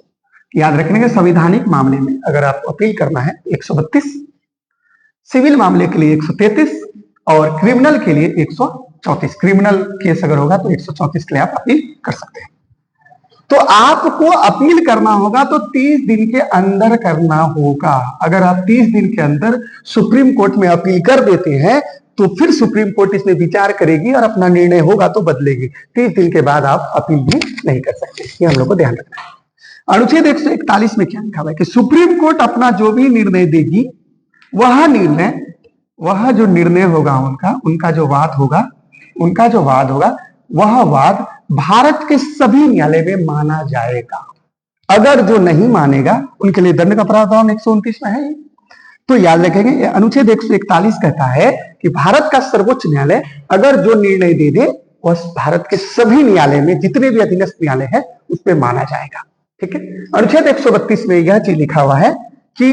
याद रखने के, संवैधानिक मामले में अगर आपको अपील करना है 132, सिविल मामले के लिए 133 और क्रिमिनल के लिए 134। क्रिमिनल केस अगर होगा तो 134 के लिए आप अपील कर सकते हैं। तो आपको अपील करना होगा तो 30 दिन के अंदर करना होगा। अगर आप 30 दिन के अंदर सुप्रीम कोर्ट में अपील कर देते हैं तो फिर सुप्रीम कोर्ट इसमें विचार करेगी और अपना निर्णय होगा तो बदलेगी। 30 दिन के बाद आप अपील भी नहीं कर सकते। ये हम लोग को ध्यान रखना है। अनुच्छेद 141 में क्या लिखा हुआ है कि सुप्रीम कोर्ट अपना जो भी निर्णय देगी वह जो निर्णय होगा उनका जो वाद होगा वह वाद भारत के सभी न्यायालय में माना जाएगा। अगर जो नहीं मानेगा उनके लिए दंड का प्रावधान 129 में है। तो याद रखेंगे, अनुच्छेद 141 कहता है कि भारत का सर्वोच्च न्यायालय अगर जो निर्णय दे दे वह भारत के सभी न्यायालय में, जितने भी अधीनस्थ न्यायालय है, उसमें माना जाएगा। ठीक है। अनुच्छेद 132 में यह चीज लिखा हुआ है कि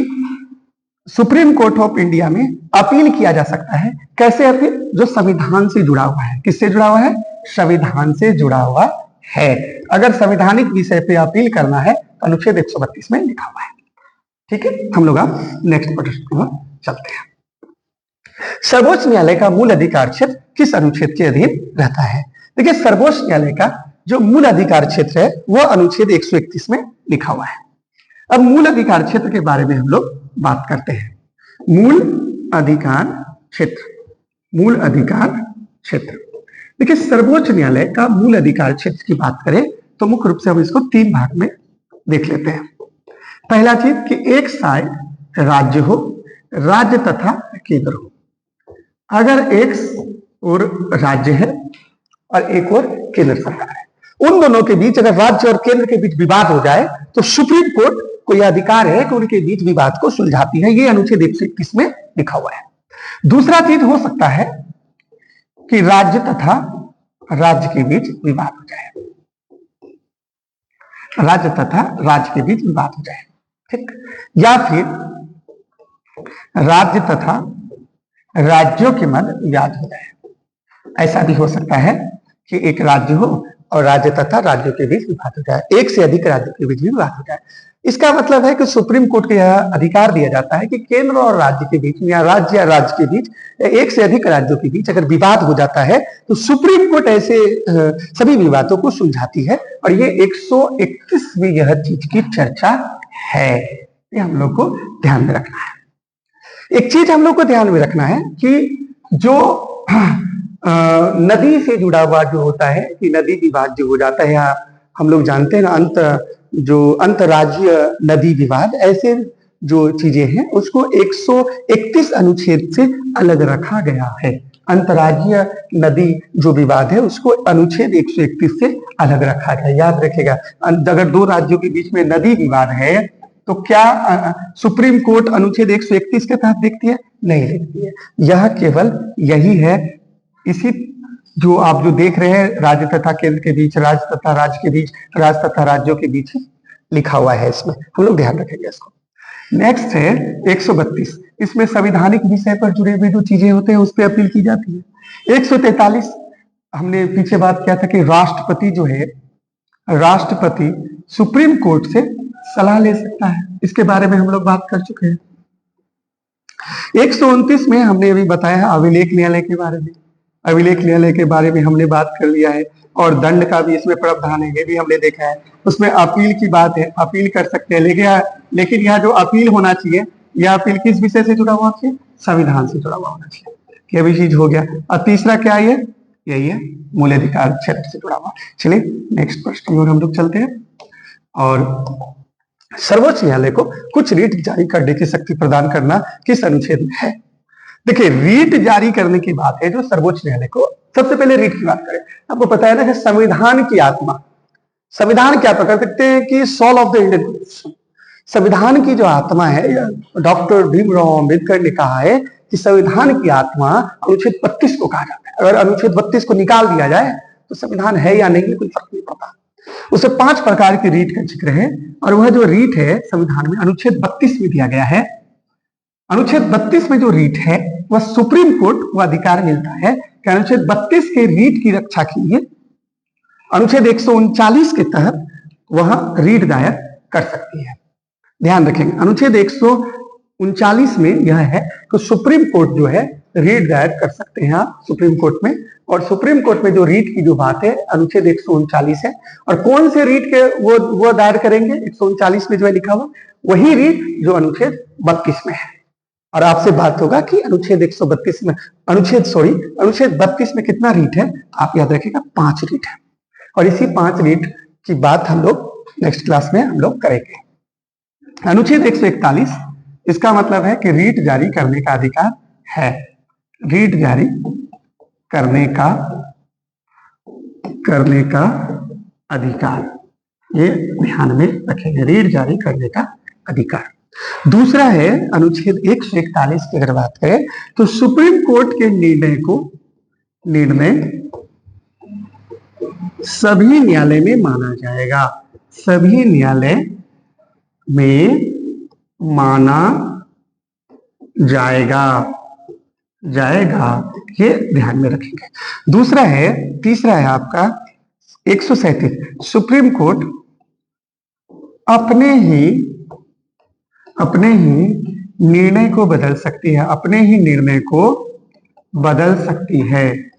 सुप्रीम कोर्ट ऑफ इंडिया में अपील किया जा सकता है। कैसे अपील? जो संविधान से जुड़ा हुआ है। किससे जुड़ा हुआ है? संविधान से जुड़ा हुआ है। अगर संवैधानिक विषय पे अपील करना है तो अनुच्छेद 132 में लिखा हुआ है। ठीक है, हम लोग अब नेक्स्ट प्रश्न पर चलते हैं। सर्वोच्च न्यायालय का मूल अधिकार क्षेत्र किस अनुच्छेद के अधीन रहता है? देखिए, सर्वोच्च न्यायालय का जो मूल अधिकार क्षेत्र है वह अनुच्छेद 131 में लिखा हुआ है। अब मूल अधिकार क्षेत्र के बारे में हम लोग बात करते हैं। मूल अधिकार क्षेत्र। देखिए, सर्वोच्च न्यायालय का मूल अधिकार क्षेत्र की बात करें तो मुख्य रूप से हम इसको 3 भाग में देख लेते हैं। पहला चीज कि एक साइड राज्य हो, राज्य तथा केंद्र हो। अगर एक और राज्य है और एक और केंद्र सरकार है, उन दोनों के बीच अगर राज्य और केंद्र के बीच विवाद हो जाए तो सुप्रीम कोर्ट को यह अधिकार है कि उनके बीच विवाद को सुलझाती है। ये अनुच्छेद 121 में लिखा हुआ है। दूसरा चीज हो सकता है कि राज्य तथा राज्य के बीच विवाद हो जाए, राज्य तथा राज्य के बीच विवाद हो जाए। ठीक, या फिर राज्य तथा राज्यों के मध्य विवाद हो जाए। ऐसा भी हो सकता है कि एक राज्य हो और राज्य तथा राज्यों के बीच विवाद हो जाए, एक से अधिक राज्यों के बीच भी विवाद हो जाए। इसका मतलब है कि सुप्रीम कोर्ट को यह अधिकार दिया जाता है कि केंद्र और राज्य के बीच या राज्य के बीच या एक से अधिक राज्यों के बीच अगर विवाद हो जाता है तो सुप्रीम कोर्ट ऐसे सभी विवादों को सुलझाती है। और ये 131 में यह चीज की चर्चा है। ये हम लोग को ध्यान में रखना है। एक चीज हम लोग को ध्यान में रखना है कि जो नदी से जुड़ा हुआ जो होता है कि नदी विवाद जो हो जाता है या हम लोग जानते हैं ना, जो अंतर्राज्यीय नदी विवाद, ऐसे जो चीजें हैं उसको 131 अनुच्छेद से अलग रखा गया है। अंतर्राज्यीय नदी जो विवाद है उसको अनुच्छेद 131 से अलग रखा गया, याद रखेगा। अगर दो राज्यों के बीच में नदी विवाद है तो क्या सुप्रीम कोर्ट अनुच्छेद 131 के तहत देखती है? नहीं देखती है। यह केवल यही है, इसी जो आप जो देख रहे हैं राज्य तथा केंद्र के बीच, राज्य तथा राज्य के बीच, राज्य तथा राज्यों के बीच लिखा हुआ है, इसमें हम लोग ध्यान रखेंगे इसको। नेक्स्ट है 132, इसमें संवैधानिक विषय पर जुड़े हुए जो चीजें होते हैं उस पर अपील की जाती है। 143 हमने पीछे बात किया था कि राष्ट्रपति जो है, राष्ट्रपति सुप्रीम कोर्ट से सलाह ले सकता है, इसके बारे में हम लोग बात कर चुके हैं। 129 में हमने अभी बताया है अभिलेख न्यायालय के बारे में, अभिलेख न्यायालय के बारे में हमने बात कर लिया है, और दंड का भी इसमें प्रावधान है, ये भी हमने देखा है। उसमें अपील की बात है, अपील कर सकते हैं, लेकिन यहाँ जो अपील होना चाहिए, यह अपील किस विषय से जुड़ा हुआ चाहिए? संविधान से जुड़ा हुआ होना चाहिए। यह भी चीज हो गया। और तीसरा क्या है? यही है, मूलाधिकार क्षेत्र से जुड़ा हुआ। चलिए नेक्स्ट प्रश्न की ओर हम लोग चलते हैं। और सर्वोच्च न्यायालय को कुछ रीट जारी करने की शक्ति प्रदान करना किस अनुच्छेद में है? देखिए, रीट जारी करने की बात है जो सर्वोच्च न्यायालय को, सबसे पहले रीट की बात करें। आपको पता है ना कि संविधान की आत्मा, संविधान क्या कह सकते हैं कि soul of the Indian constitution, संविधान की जो आत्मा है, डॉक्टर भीमराव अंबेडकर ने कहा है कि संविधान की आत्मा अनुच्छेद 32 को कहा जाता है। अगर अनुच्छेद 32 को निकाल दिया जाए तो संविधान है या नहीं, कोई फर्क नहीं पड़ता। उसे 5 प्रकार की रीट का जिक्र है, और वह जो रीट है संविधान में अनुच्छेद 32 में दिया गया है। अनुच्छेद 32 में जो रीट है वह सुप्रीम कोर्ट को अधिकार मिलता है कि अनुच्छेद 32 के रीट की रक्षा के लिए अनुच्छेद 139 के तहत वह रीट दायर कर सकती है। ध्यान रखेंगे, अनुच्छेद 139 में यह है कि सुप्रीम कोर्ट जो है रीट दायर कर सकते हैं सुप्रीम कोर्ट में, और सुप्रीम कोर्ट में जो रीट की जो बात है अनुच्छेद 139 है। और कौन से रीट के वो दायर करेंगे? 139 में जो है लिखा हुआ वही रीट जो अनुच्छेद 32 में है। और आपसे बात होगा कि अनुच्छेद 132 में, अनुच्छेद 32 में कितना रीट है? आप याद रखिएगा 5 रीट है, और इसी 5 रीट की बात हम लोग नेक्स्ट क्लास में हम लोग करेंगे। अनुच्छेद 141, इसका मतलब है कि रीट जारी करने का अधिकार है, रीट जारी करने का अधिकार, ये ध्यान में रखेंगे, रीट जारी करने का अधिकार। दूसरा है अनुच्छेद 141 की अगर बात करें तो सुप्रीम कोर्ट के निर्णय सभी न्यायालय में माना जाएगा, सभी न्यायालय में माना जाएगा, ये ध्यान में रखेंगे। दूसरा है, तीसरा है आपका 137, सुप्रीम कोर्ट अपने ही निर्णय को बदल सकती है, अपने ही निर्णय को बदल सकती है,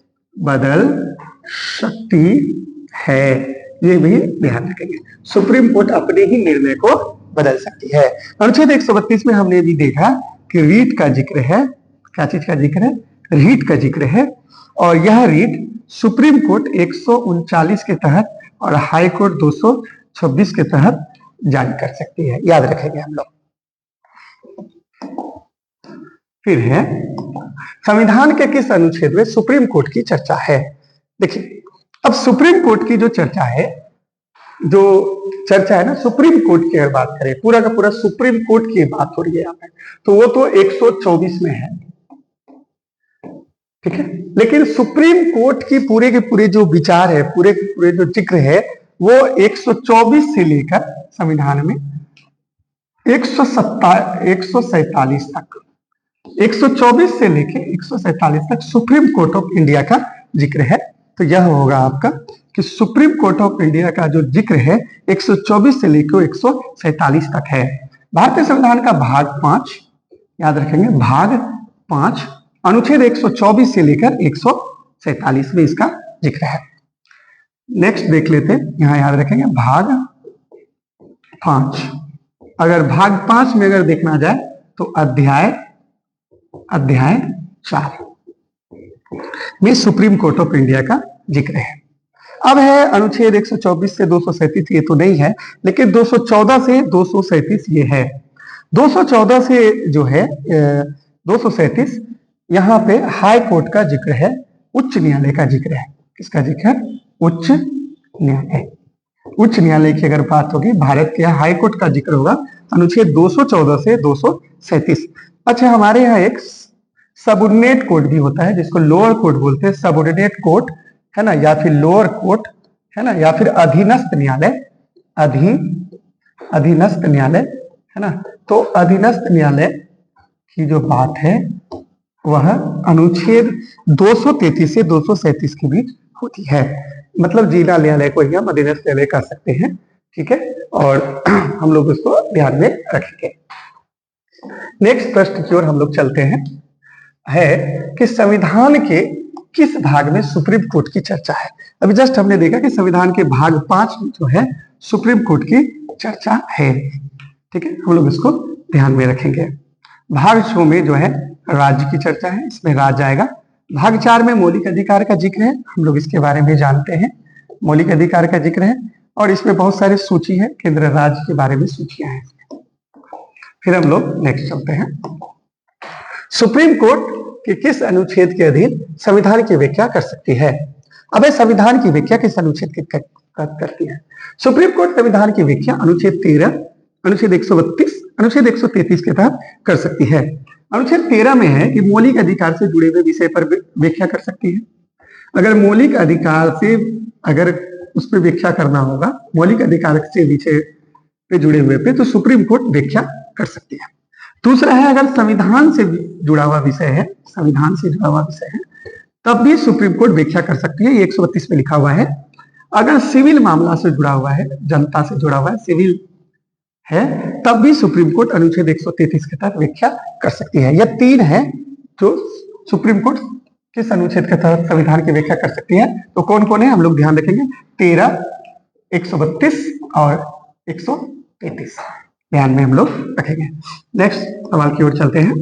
ये भी ध्यान रखेंगे। सुप्रीम कोर्ट अपने ही निर्णय को बदल सकती है। अनुच्छेद 132 में हमने भी देखा कि रीट का जिक्र है, क्या चीज का जिक्र है? रीट का जिक्र है, और यह रीट सुप्रीम कोर्ट 139 के तहत और हाई कोर्ट 226 के तहत जारी कर सकती है, याद रखेंगे हम लोग। फिर है संविधान के किस अनुच्छेद में सुप्रीम कोर्ट की चर्चा है? देखिए, अब सुप्रीम कोर्ट की जो चर्चा है ना, सुप्रीम कोर्ट की अगर बात करें, पूरा का पूरा सुप्रीम कोर्ट की बात हो रही है यहाँ पे, तो वो तो 124 में है, ठीक है। लेकिन सुप्रीम कोर्ट की पूरे के पूरे जो विचार है, पूरे के पूरे जो जिक्र है, वो 124 से लेकर संविधान में 147 तक, 124 से लेकर 147 तक सुप्रीम कोर्ट ऑफ इंडिया का जिक्र है। तो यह होगा आपका कि सुप्रीम कोर्ट ऑफ इंडिया का जो जिक्र है 124 से लेकर 147 तक है। भारतीय संविधान का भाग 5, याद रखेंगे, भाग 5 अनुच्छेद 124 से लेकर 147 में इसका जिक्र है। नेक्स्ट देख लेते हैं, यहां याद रखेंगे भाग 5। अगर भाग 5 में अगर देखना जाए तो अध्याय 4 में सुप्रीम कोर्ट ऑफ इंडिया का जिक्र है। अब है अनुच्छेद 124 से 237, ये तो नहीं है, लेकिन 214 से 237 ये है। 214 से जो है 237, यहाँ पे हाई कोर्ट का जिक्र है, उच्च न्यायालय का जिक्र है। किसका जिक्र है? उच्च न्यायालय। उच्च न्यायालय की अगर बात होगी, भारत के हाई कोर्ट का जिक्र होगा अनुच्छेद 214 से 237। अच्छा, हमारे यहाँ एक सबऑर्डिनेट कोर्ट भी होता है जिसको लोअर कोर्ट बोलते हैं, सबऑर्डिनेट कोर्ट है ना, या फिर लोअर कोर्ट है ना, या फिर अधीनस्थ न्यायालय, अधीनस्थ न्यायालय है ना। तो अधीनस्थ न्यायालय की जो बात है वह अनुच्छेद 233 से 237 के बीच होती है। मतलब जिला न्यायालय को ही हम अधीनस्थ न्यायालय कर सकते हैं, ठीक है, और हम लोग उसको ध्यान में रखेंगे। नेक्स्ट प्रश्न की ओर हम लोग चलते हैं, है कि संविधान के किस भाग में सुप्रीम कोर्ट की चर्चा है। अभी जस्ट हमने देखा कि संविधान के भाग 5 में जो है सुप्रीम कोर्ट की चर्चा है, ठीक है, हम लोग इसको ध्यान में रखेंगे। भाग 6 में जो है राज्य की चर्चा है, इसमें राज्य आएगा। भाग 4 में मौलिक अधिकार का जिक्र है, हम लोग इसके बारे में जानते हैं, मौलिक अधिकार का जिक्र है, और इसमें बहुत सारी सूची है, केंद्र राज्य के बारे में सूचियां हैं। फिर हम लोग नेक्स्ट चलते हैं, सुप्रीम कोर्ट के किस अनुच्छेद के अधीन संविधान की व्याख्या कर सकती है। अब संविधान की व्याख्या किस अनुच्छेद के करती है? सुप्रीम कोर्ट संविधान की व्याख्या अनुच्छेद 13, अनुच्छेद 132, अनुच्छेद 133 के तहत कर सकती है। अनुच्छेद 13 में है कि मौलिक अधिकार से जुड़े हुए विषय पर व्याख्या कर सकती है। अगर मौलिक अधिकार से अगर उस पर व्याख्या करना होगा, मौलिक अधिकार से विषय पे जुड़े हुए पे, तो सुप्रीम कोर्ट व्याख्या कर सकती है। दूसरा है अगर संविधान से जुड़ा हुआ विषय है, संविधान से जुड़ा हुआ विषय है, तब भी सुप्रीम कोर्ट व्याख्या कर सकती है। ये 132 में लिखा हुआ है। अगर सिविल मामला से जुड़ा हुआ है, जनता से जुड़ा हुआ है, सिविल है, तब भी सुप्रीम कोर्ट अनुच्छेद 133 के तहत व्याख्या कर सकती है। यह 3 है जो सुप्रीम कोर्ट किस अनुच्छेद के तहत संविधान की व्याख्या कर सकती है। तो कौन कौन है हम लोग ध्यान रखेंगे, 13, 132 और 133 ध्यान में हम लोग रखेंगे। नेक्स्ट सवाल की ओर चलते हैं,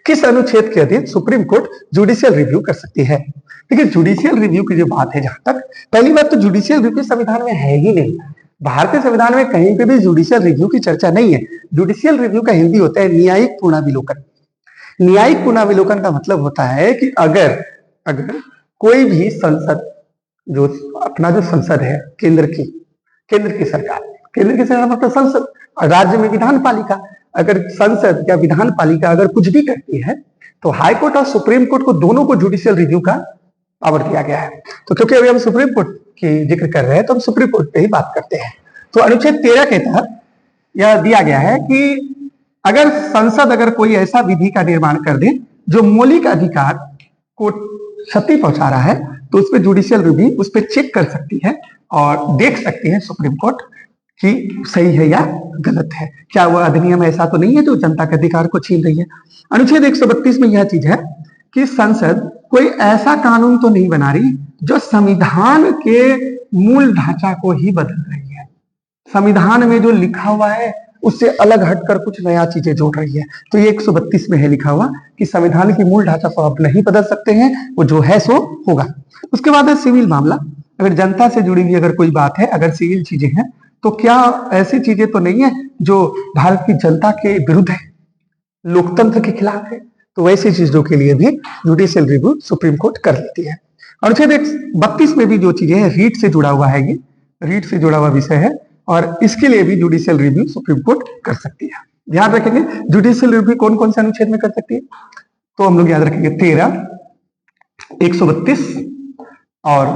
किस अनुच्छेद के अधीन सुप्रीम कोर्ट जुडिशियल रिव्यू कर सकती है। देखिए, जुडिशियल रिव्यू की जो बात है, जहां तक पहली बात तो जुडिशियल रिव्यू संविधान में है ही नहीं। भारतीय संविधान में कहीं पे भी जुडिशियल रिव्यू की चर्चा नहीं है। जुडिशियल रिव्यू का हिंदी होता है न्यायिक पुनर्विलोकन। न्यायिक पुनर्विलोकन का मतलब होता है कि अगर कोई भी संसद, जो अपना जो संसद है, केंद्र की सरकार मतलब संसद, और राज्य में विधान पालिका, अगर संसद या विधान पालिका अगर कुछ भी करती है तो हाई कोर्ट और सुप्रीम कोर्ट को दोनों को जुडिशियल रिव्यू का पावर दिया गया है। तो क्योंकि अभी हम सुप्रीम कोर्ट की जिक्र कर रहे हैं तो हम सुप्रीम कोर्ट पे ही बात करते हैं। तो अनुच्छेद 13 के तहत यह दिया गया है कि अगर संसद अगर कोई ऐसा विधि का निर्माण कर दे जो मौलिक अधिकार को क्षति पहुंचा रहा है, तो उस पर जुडिशियल रिव्यू उस पर चेक कर सकती है और देख सकती है सुप्रीम कोर्ट कि सही है या गलत है, क्या वह अधिनियम ऐसा तो नहीं है जो जनता के अधिकार को छीन रही है। अनुच्छेद 132 में यह चीज है कि संसद कोई ऐसा कानून तो नहीं बना रही जो संविधान के मूल ढांचा को ही बदल रही है, संविधान में जो लिखा हुआ है उससे अलग हटकर कुछ नया चीजें जोड़ रही है। तो ये 132 में है लिखा हुआ कि संविधान की मूल ढांचा को आप नहीं बदल सकते हैं, वो जो है सो होगा। उसके बाद है सिविल मामला। अगर जनता से जुड़ी हुई अगर कोई बात है, अगर सिविल चीजें हैं, तो क्या ऐसी चीजें तो नहीं है जो भारत की जनता के विरुद्ध है, लोकतंत्र के खिलाफ है, तो वैसी चीजों के लिए भी जुडिशियल रिव्यू सुप्रीम कोर्ट कर लेती है। अनुच्छेद 32 में भी जो चीजें हैं, रीट से जुड़ा हुआ है, ये रीट से जुड़ा हुआ विषय है और इसके लिए भी जुडिशियल रिव्यू सुप्रीम कोर्ट कर सकती है। ध्यान रखेंगे जुडिशियल रिव्यू कौन कौन से अनुच्छेद में कर सकती है, तो हम लोग याद रखेंगे 13, 132 और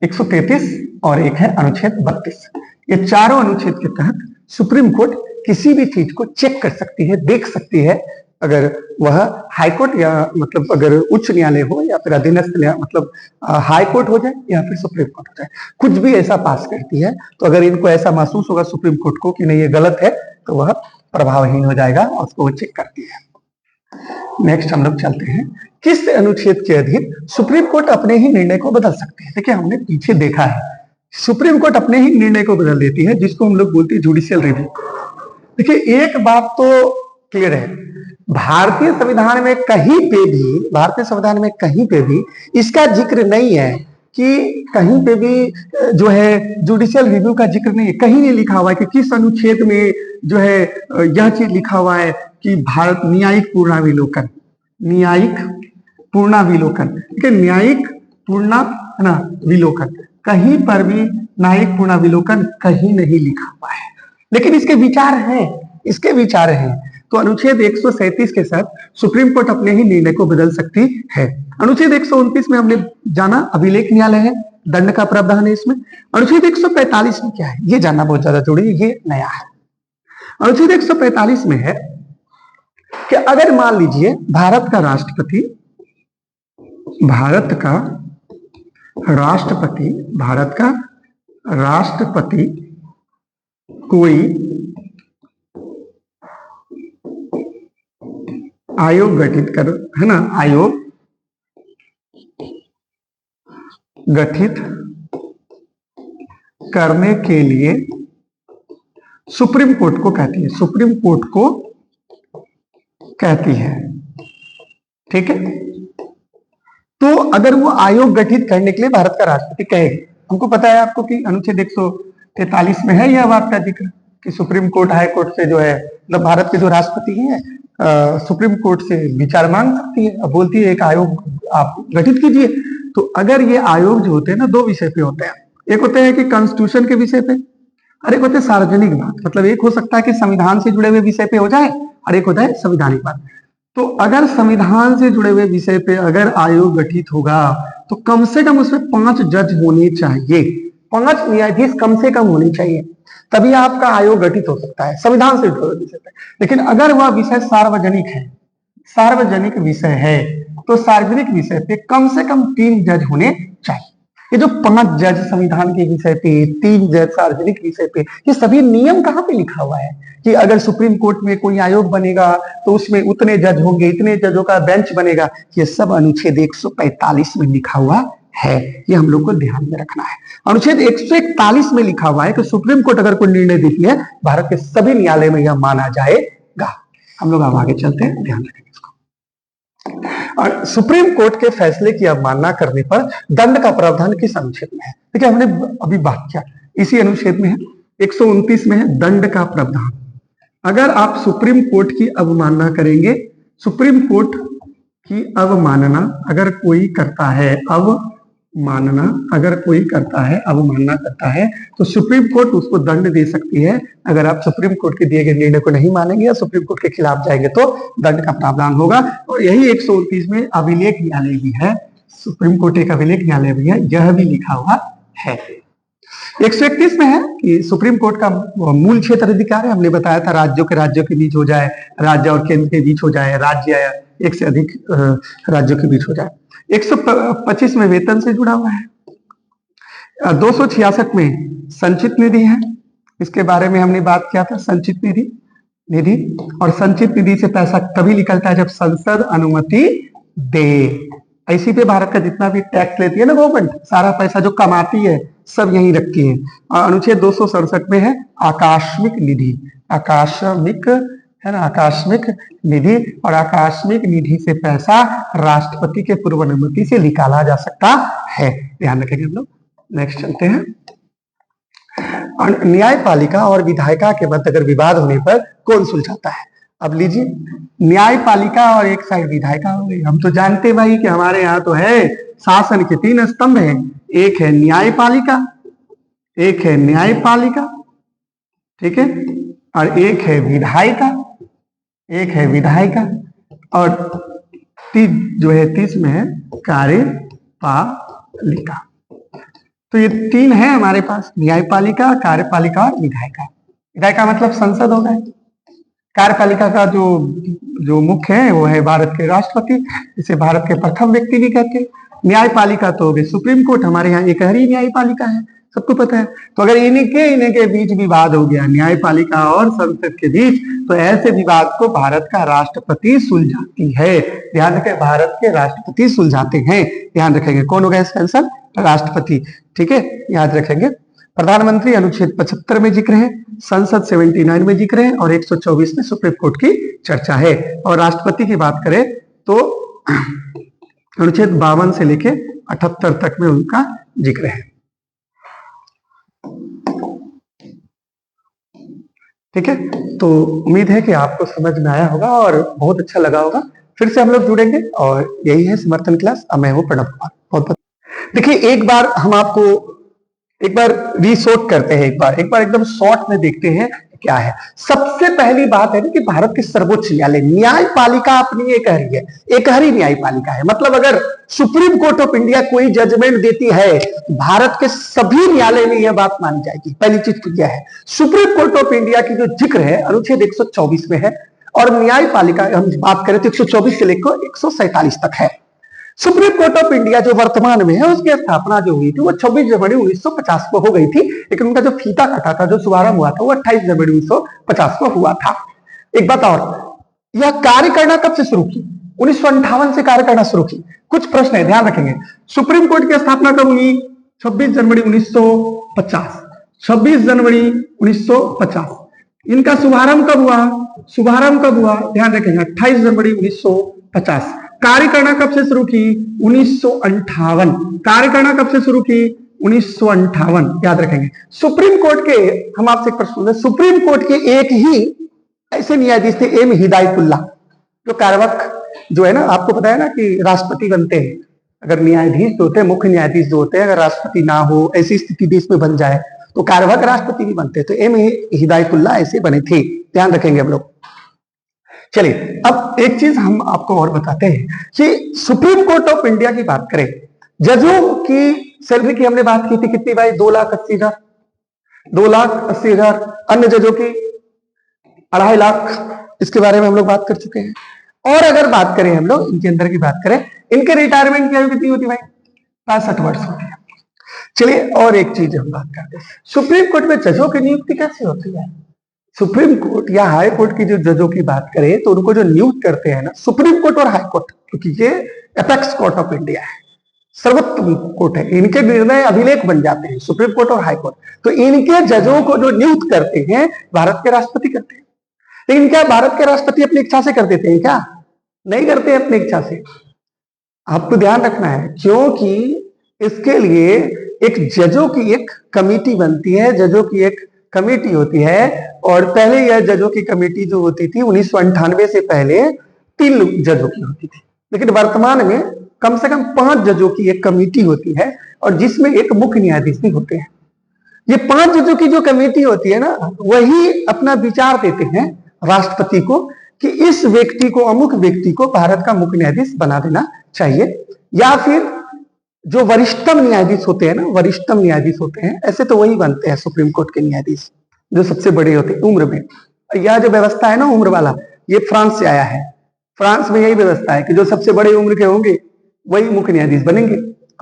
133 और एक है अनुच्छेद 32। ये चारों अनुच्छेद के तहत सुप्रीम कोर्ट किसी भी चीज को चेक कर सकती है, देख सकती है, अगर वह हाई कोर्ट या मतलब अगर उच्च न्यायालय हो या फिर अधीनस्थ मतलब हाई कोर्ट हो जाए या फिर सुप्रीम कोर्ट हो जाए, कुछ भी ऐसा पास करती है तो अगर इनको ऐसा महसूस होगा सुप्रीम कोर्ट को कि नहीं ये गलत है, तो वह प्रभावहीन हो जाएगा और उसको वो चेक करती है। नेक्स्ट हम लोग चलते हैं, किस अनुच्छेद के अधीन सुप्रीम कोर्ट अपने ही निर्णय को बदल सकती है। देखिए, हमने पीछे देखा है सुप्रीम कोर्ट अपने ही निर्णय को बदल देती है, जिसको हम लोग बोलते हैं जुडिशियल रिव्यू। देखिए, एक बात तो क्लियर है, भारतीय संविधान में कहीं पे भी इसका जिक्र नहीं है कि कहीं पे भी जो है जुडिशियल रिव्यू का जिक्र नहीं है, कहीं नहीं लिखा हुआ है कि किस अनुच्छेद में जो है यह चीज लिखा हुआ है कि भारत न्यायिक पूर्णाविलोकन, न्यायिक पूर्णाविलोकन, ठीक है, न्यायिक पूर्णाविलोकन, कहीं पर भी न्यायिक पूर्णाविलोकन कहीं नहीं लिखा हुआ है, लेकिन इसके विचार हैं, इसके विचार हैं। तो अनुच्छेद 137 के साथ सुप्रीम कोर्ट अपने ही निर्णय को बदल सकती है। अनुच्छेद 129 में हमने जाना अभिलेख न्यायालय है, दंड का प्रावधान है इसमें। अनुच्छेद 145 में क्या है ये जानना बहुत ज्यादा जरूरी है, ये नया है। अनुच्छेद 145 में है कि अगर मान लीजिए भारत का राष्ट्रपति कोई आयोग गठित कर, है ना, आयोग गठित करने के लिए सुप्रीम कोर्ट को कहती है, सुप्रीम कोर्ट को कहती है, ठीक है। तो अगर वो आयोग गठित करने के लिए भारत का राष्ट्रपति कहेगी, हमको पता है आपको कि अनुच्छेद 143 में है यह बात का जिक्र कि सुप्रीम कोर्ट हाई कोर्ट से जो है, मतलब भारत के जो राष्ट्रपति हैं सुप्रीम कोर्ट से विचार मांग सकती है, अब बोलती है एक आयोग आप गठित कीजिए। तो अगर ये आयोग जो होते हैं ना, दो विषय पे होते हैं, एक होते हैं कि कॉन्स्टिट्यूशन के विषय पे और एक होते हैं सार्वजनिक बात, मतलब एक हो सकता है कि संविधान से जुड़े हुए विषय पे हो जाए और एक होता है संवैधानिक बात। तो अगर संविधान से जुड़े हुए विषय पे अगर आयोग गठित होगा तो कम से कम उसमें 5 जज होने चाहिए, 5 न्यायाधीश कम से कम होने चाहिए, तभी आपका आयोग गठित हो सकता है संविधान से जुड़े हुए विषय पे। लेकिन अगर वह विषय सार्वजनिक है, सार्वजनिक विषय है, तो सार्वजनिक विषय पे कम से कम 3 जज होने चाहिए। ये जो 5 जज संविधान के विषय पे, 3 जज सार्वजनिक विषय पे, ये सभी नियम कहाँ पे लिखा हुआ है कि अगर सुप्रीम कोर्ट में कोई आयोग बनेगा तो उसमें उतने जज होंगे, इतने जजों का बेंच बनेगा, ये सब अनुच्छेद 145 में लिखा हुआ है, ये हम लोग को ध्यान में रखना है। अनुच्छेद 141 में लिखा हुआ है कि सुप्रीम कोर्ट अगर कोई निर्णय देती है भारत के सभी न्यायालय में यह माना जाएगा। हम लोग अब आगे चलते हैं, ध्यान रखेंगे इसको। और सुप्रीम कोर्ट के फैसले की अवमानना करने पर दंड का प्रावधान किस अनुच्छेद में है? देखिए हमने अभी बात किया, इसी अनुच्छेद में है, 129 में है दंड का प्रावधान। अगर आप सुप्रीम कोर्ट की अवमानना करेंगे, सुप्रीम कोर्ट की अवमानना अगर कोई करता है, अवमानना अगर कोई करता है, अवमानना करता है, तो सुप्रीम कोर्ट उसको दंड दे सकती है। अगर आप सुप्रीम कोर्ट के दिए गए निर्णय को नहीं मानेंगे या सुप्रीम कोर्ट के खिलाफ जाएंगे तो दंड का प्रावधान होगा। और यही 129 में अभिलेख न्यायालय भी है, सुप्रीम कोर्ट एक अभिलेख न्यायालय भी है, यह भी लिखा हुआ है। 131 में है कि सुप्रीम कोर्ट का मूल क्षेत्र अधिकार है, हमने बताया था राज्यों के बीच हो जाए, राज्य और केंद्र के बीच हो जाए, राज्य एक से अधिक राज्यों के बीच हो जाए। 125 में वेतन से जुड़ा हुआ है। 266 में संचित निधि है, इसके बारे में हमने बात किया था, संचित निधि और संचित निधि से पैसा तभी निकलता है जब संसद अनुमति दे। इसी पे भारत का जितना भी टैक्स लेती है ना गवर्नमेंट, सारा पैसा जो कमाती है सब यहीं रखती है। और अनुच्छेद 267 में है आकस्मिक निधि, आकस्मिक है ना, आकस्मिक निधि, और आकस्मिक निधि से पैसा राष्ट्रपति के पूर्व अनुमति से निकाला जा सकता है, ध्यान रखेंगे हम लोग। नेक्स्ट चलते हैं। न्यायपालिका और विधायिका के मध्य अगर विवाद होने पर कौन सुलझाता है? अब लीजिए, न्यायपालिका और एक साइड विधायिका हो गई। हम तो जानते भाई कि हमारे यहाँ तो है शासन के 3 स्तंभ हैं, एक है न्यायपालिका, एक है न्यायपालिका, ठीक है, और एक है विधायिका, एक है विधायिका, और जो है 30 में है कार्यपालिका। तो ये 3 है हमारे पास, न्यायपालिका, कार्यपालिका और विधायिका। विधायिका मतलब संसद होगा। कार्यपालिका का जो मुख्य है वो है भारत के राष्ट्रपति, इसे भारत के प्रथम व्यक्ति भी कहते हैं। न्यायपालिका तो हो गई सुप्रीम कोर्ट, हमारे यहाँ एक ही न्यायपालिका है, सबको पता है। तो अगर इनके बीच विवाद हो गया, न्यायपालिका और संसद के बीच, तो ऐसे विवाद को भारत का राष्ट्रपति सुलझाती है। ध्यान रखें, भारत के राष्ट्रपति सुलझाते हैं, ध्यान रखेंगे। कौन होगा इसका आंसर? राष्ट्रपति, ठीक है, याद रखेंगे। प्रधानमंत्री अनुच्छेद 75 में जिक्र है, संसद 79 में जिक्र है और 124 में सुप्रीम कोर्ट की चर्चा है। और राष्ट्रपति की बात करें तो अनुच्छेद 52 से लेके 78 तक में उनका जिक्र है। ठीक है, तो उम्मीद है कि आपको समझ में आया होगा और बहुत अच्छा लगा होगा। फिर से हम लोग जुड़ेंगे और यही है समर्थन क्लास। अब मैं हूं प्रणव कुमार। बहुत देखिए, एक बार हम आपको एक बार रीशॉर्ट करते हैं, एक बार एकदम शॉर्ट में देखते हैं क्या है। सबसे पहली बात है कि भारत के सर्वोच्च न्यायालय, न्यायपालिका अपनी एक हरी न्यायपालिका है। मतलब अगर सुप्रीम कोर्ट ऑफ इंडिया कोई जजमेंट देती है, भारत के सभी न्यायालय में यह बात मानी जाएगी। पहली चीज तो यह है, सुप्रीम कोर्ट ऑफ इंडिया की जो जिक्र है अनुच्छेद 124 में है, और न्यायपालिका हम बात करें तो 124 से लेकर 147 तक है। सुप्रीम कोर्ट ऑफ इंडिया जो वर्तमान में है, उसकी स्थापना जो हुई थी वो 26 जनवरी 1950 को हो गई थी, लेकिन उनका जो फीता कटा था, जो शुभारंभ हुआ था, वो 28 जनवरी 1950 को हुआ था। एक बात और, यह कार्य करना कब से शुरू की? 1958 से कार्य करना शुरू की। कुछ प्रश्न है, ध्यान रखेंगे। सुप्रीम कोर्ट की स्थापना कब हुई? 26 जनवरी 1950। 26 जनवरी 1950। इनका शुभारंभ कब हुआ? ध्यान रखेंगे, 28 जनवरी 1950। कार्य करना कब से शुरू की? 1958। कार्य करना कब से शुरू की? 1958। याद रखेंगे। सुप्रीम कोर्ट के, हम आपसे एक प्रश्न पूछते हैं, सुप्रीम कोर्ट के एक ही ऐसे न्यायाधीश थे, एम हिदायतुल्ला, जो कार्यवाहक जो है ना, आपको पता है ना कि राष्ट्रपति बनते हैं अगर न्यायाधीश जो होते हैं, मुख्य न्यायाधीश जो होते हैं, अगर राष्ट्रपति ना हो, ऐसी स्थिति देश में बन जाए तो कार्यवाहक राष्ट्रपति भी बनते हैं। तो एम हिदायतुल्ला ऐसे बने थे, ध्यान रखेंगे हम लोग। चलिए, अब एक चीज हम आपको और बताते हैं कि सुप्रीम कोर्ट ऑफ इंडिया की बात करें, जजों की सैलरी की हमने बात की थी, कितनी भाई? 2,80,000। 2,80,000। अन्य जजों की 2.5 लाख। इसके बारे में हम लोग बात कर चुके हैं। और अगर बात करें हम लोग इनके अंदर की बात करें, इनके रिटायरमेंट की आयु कितनी होती भाई? 65 वर्ष होती है। चलिए, और एक चीज हम बात करते हैं, सुप्रीम कोर्ट में जजों की नियुक्ति कैसे होती है? सुप्रीम कोर्ट या हाई कोर्ट की जो जजों की बात करें तो उनको जो नियुक्त करते हैं ना, सुप्रीम कोर्ट और हाई कोर्ट, क्योंकि ये एपेक्स कोर्ट ऑफ इंडिया है, सर्वोत्तम कोर्ट है, इनके निर्णय अभिलेख बन जाते हैं, सुप्रीम कोर्ट और हाई कोर्ट। तो इनके जजों को जो नियुक्त करते हैं भारत के राष्ट्रपति करते हैं। लेकिन क्या भारत के राष्ट्रपति अपनी इच्छा से कर देते हैं? क्या नहीं करते हैं अपनी इच्छा से। आपको ध्यान रखना है, क्योंकि इसके लिए एक जजों की एक कमेटी बनती है, जजों की एक कमेटी होती है। और पहले यह जजों की कमेटी जो होती थी 1998 से पहले 3 जजों की होती थी, लेकिन वर्तमान में कम से कम 5 जजों की एक कमेटी होती है, और जिसमें एक मुख्य न्यायाधीश भी होते हैं। ये 5 जजों की जो कमेटी होती है ना, वही अपना विचार देते हैं राष्ट्रपति को कि इस व्यक्ति को, अमुक व्यक्ति को भारत का मुख्य न्यायाधीश बना देना चाहिए, या फिर जो वरिष्ठतम न्यायाधीश होते हैं ना, वरिष्ठतम न्यायाधीश होते हैं, ऐसे तो वही बनते हैं सुप्रीम कोर्ट के न्यायाधीश, जो सबसे बड़े होते हैं उम्र में। यह जो व्यवस्था है ना उम्र वाला, ये फ्रांस से आया है। फ्रांस में यही व्यवस्था है कि जो सबसे बड़े उम्र के होंगे वही मुख्य न्यायाधीश बनेंगे।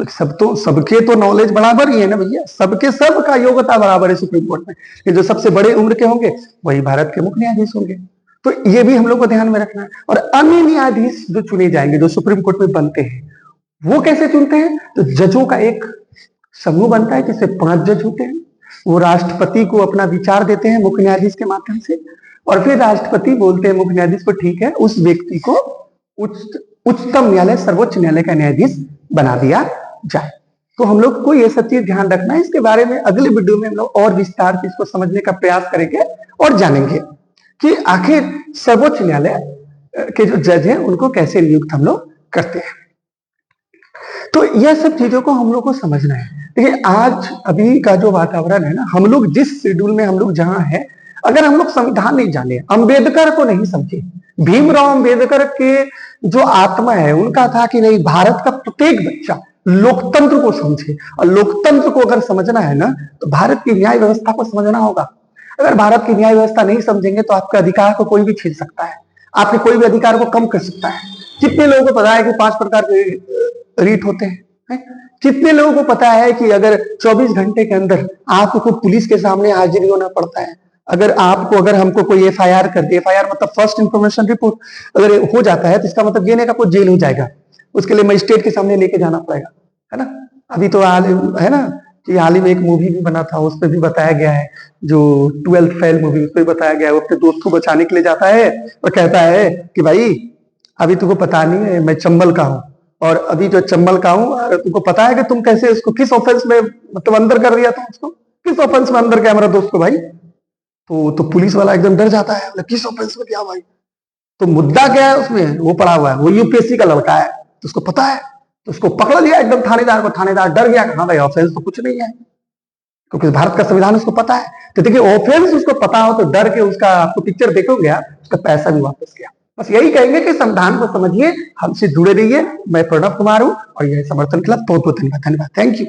सबके तो नॉलेज बराबर ही है ना भैया, सबके सबका योग्यता बराबर है सुप्रीम कोर्ट में, कि जो सबसे बड़े उम्र के होंगे वही भारत के मुख्य न्यायाधीश होंगे। तो ये भी हम लोग को ध्यान में रखना है। और अन्य न्यायाधीश जो चुने जाएंगे, जो सुप्रीम कोर्ट में बनते हैं, वो कैसे चुनते हैं? तो जजों का एक समूह बनता है, जिससे 5 जज होते हैं। वो राष्ट्रपति को अपना विचार देते हैं मुख्य न्यायाधीश के माध्यम से, और फिर राष्ट्रपति बोलते हैं मुख्य न्यायाधीश को, ठीक है, उस व्यक्ति को उच्चतम न्यायालय, सर्वोच्च न्यायालय का न्यायाधीश बना दिया जाए। तो हम लोग को ये सब चीज ध्यान रखना है। इसके बारे में अगले वीडियो में हम लोग और विस्तार से इसको समझने का प्रयास करेंगे और जानेंगे कि आखिर सर्वोच्च न्यायालय के जो जज हैं उनको कैसे नियुक्त हम लोग करते हैं। तो यह सब चीजों को हम लोग को समझना है। देखिए, आज अभी का जो वातावरण है ना, हम लोग जिस शेड्यूल में हम लोग जहां है, अगर हम लोग संविधान नहीं जाने, अंबेडकर को नहीं समझे, भीमराव अंबेडकर के जो आत्मा है उनका था कि नहीं, भारत का प्रत्येक बच्चा लोकतंत्र को समझे, और लोकतंत्र को अगर समझना है ना, तो भारत की न्याय व्यवस्था को समझना होगा। अगर भारत की न्याय व्यवस्था नहीं समझेंगे तो आपके अधिकार को कोई भी छीन सकता है, आपके कोई भी अधिकार को कम कर सकता है। कितने लोगों को पता है कि 5 प्रकार के रीट होते हैं? कितने लोगों को पता है कि अगर 24 घंटे के अंदर आपको पुलिस के सामने हाजिर होना पड़ता है? अगर हमको कोई एफआईआर कर दे, एफआईआर मतलब फर्स्ट इंफॉर्मेशन रिपोर्ट, अगर हो जाता है तो इसका मतलब ये नहीं कि आपको जेल हो जाएगा, उसके लिए मजिस्ट्रेट के सामने लेके जाना पड़ेगा, है ना। अभी तो है ना कि हाल ही में एक मूवी भी बना था, उस पर भी बताया गया है, जो 12th फेल मूवी, उस पर बताया गया है, वो अपने दोस्त को बचाने के लिए जाता है और कहता है कि भाई अभी तुमको पता नहीं है मैं चंबल का हूं, और अभी जो चंबल का हूं, और तुमको पता है कि तुम कैसे उसको किस ऑफेंस में मतलब अंदर कर दिया था उसको, किस ऑफेंस में अंदर किया मेरा दोस्त को भाई? तो पुलिस वाला एकदम डर जाता है, बोले किस ऑफेंस में किया भाई? तो मुद्दा क्या है उसमें, वो पड़ा हुआ है, वो यूपीएससी का लड़का है, तो उसको पता है, तो उसको पकड़ लिया एकदम थानेदार को। थानेदार डर गया, हाँ भाई ऑफेंस तो कुछ नहीं है, क्योंकि भारत का संविधान उसको पता है। तो देखिए, ऑफेंस उसको पता हो तो डर के उसका, आपको पिक्चर देखोगे आप, उसका पैसा भी वापस किया। बस यही कहेंगे कि संविधान को समझिए, हमसे जुड़े रहिए। मैं प्रणव कुमार हूं और यह समर्थन क्लब। बहुत बहुत धन्यवाद। Thank you.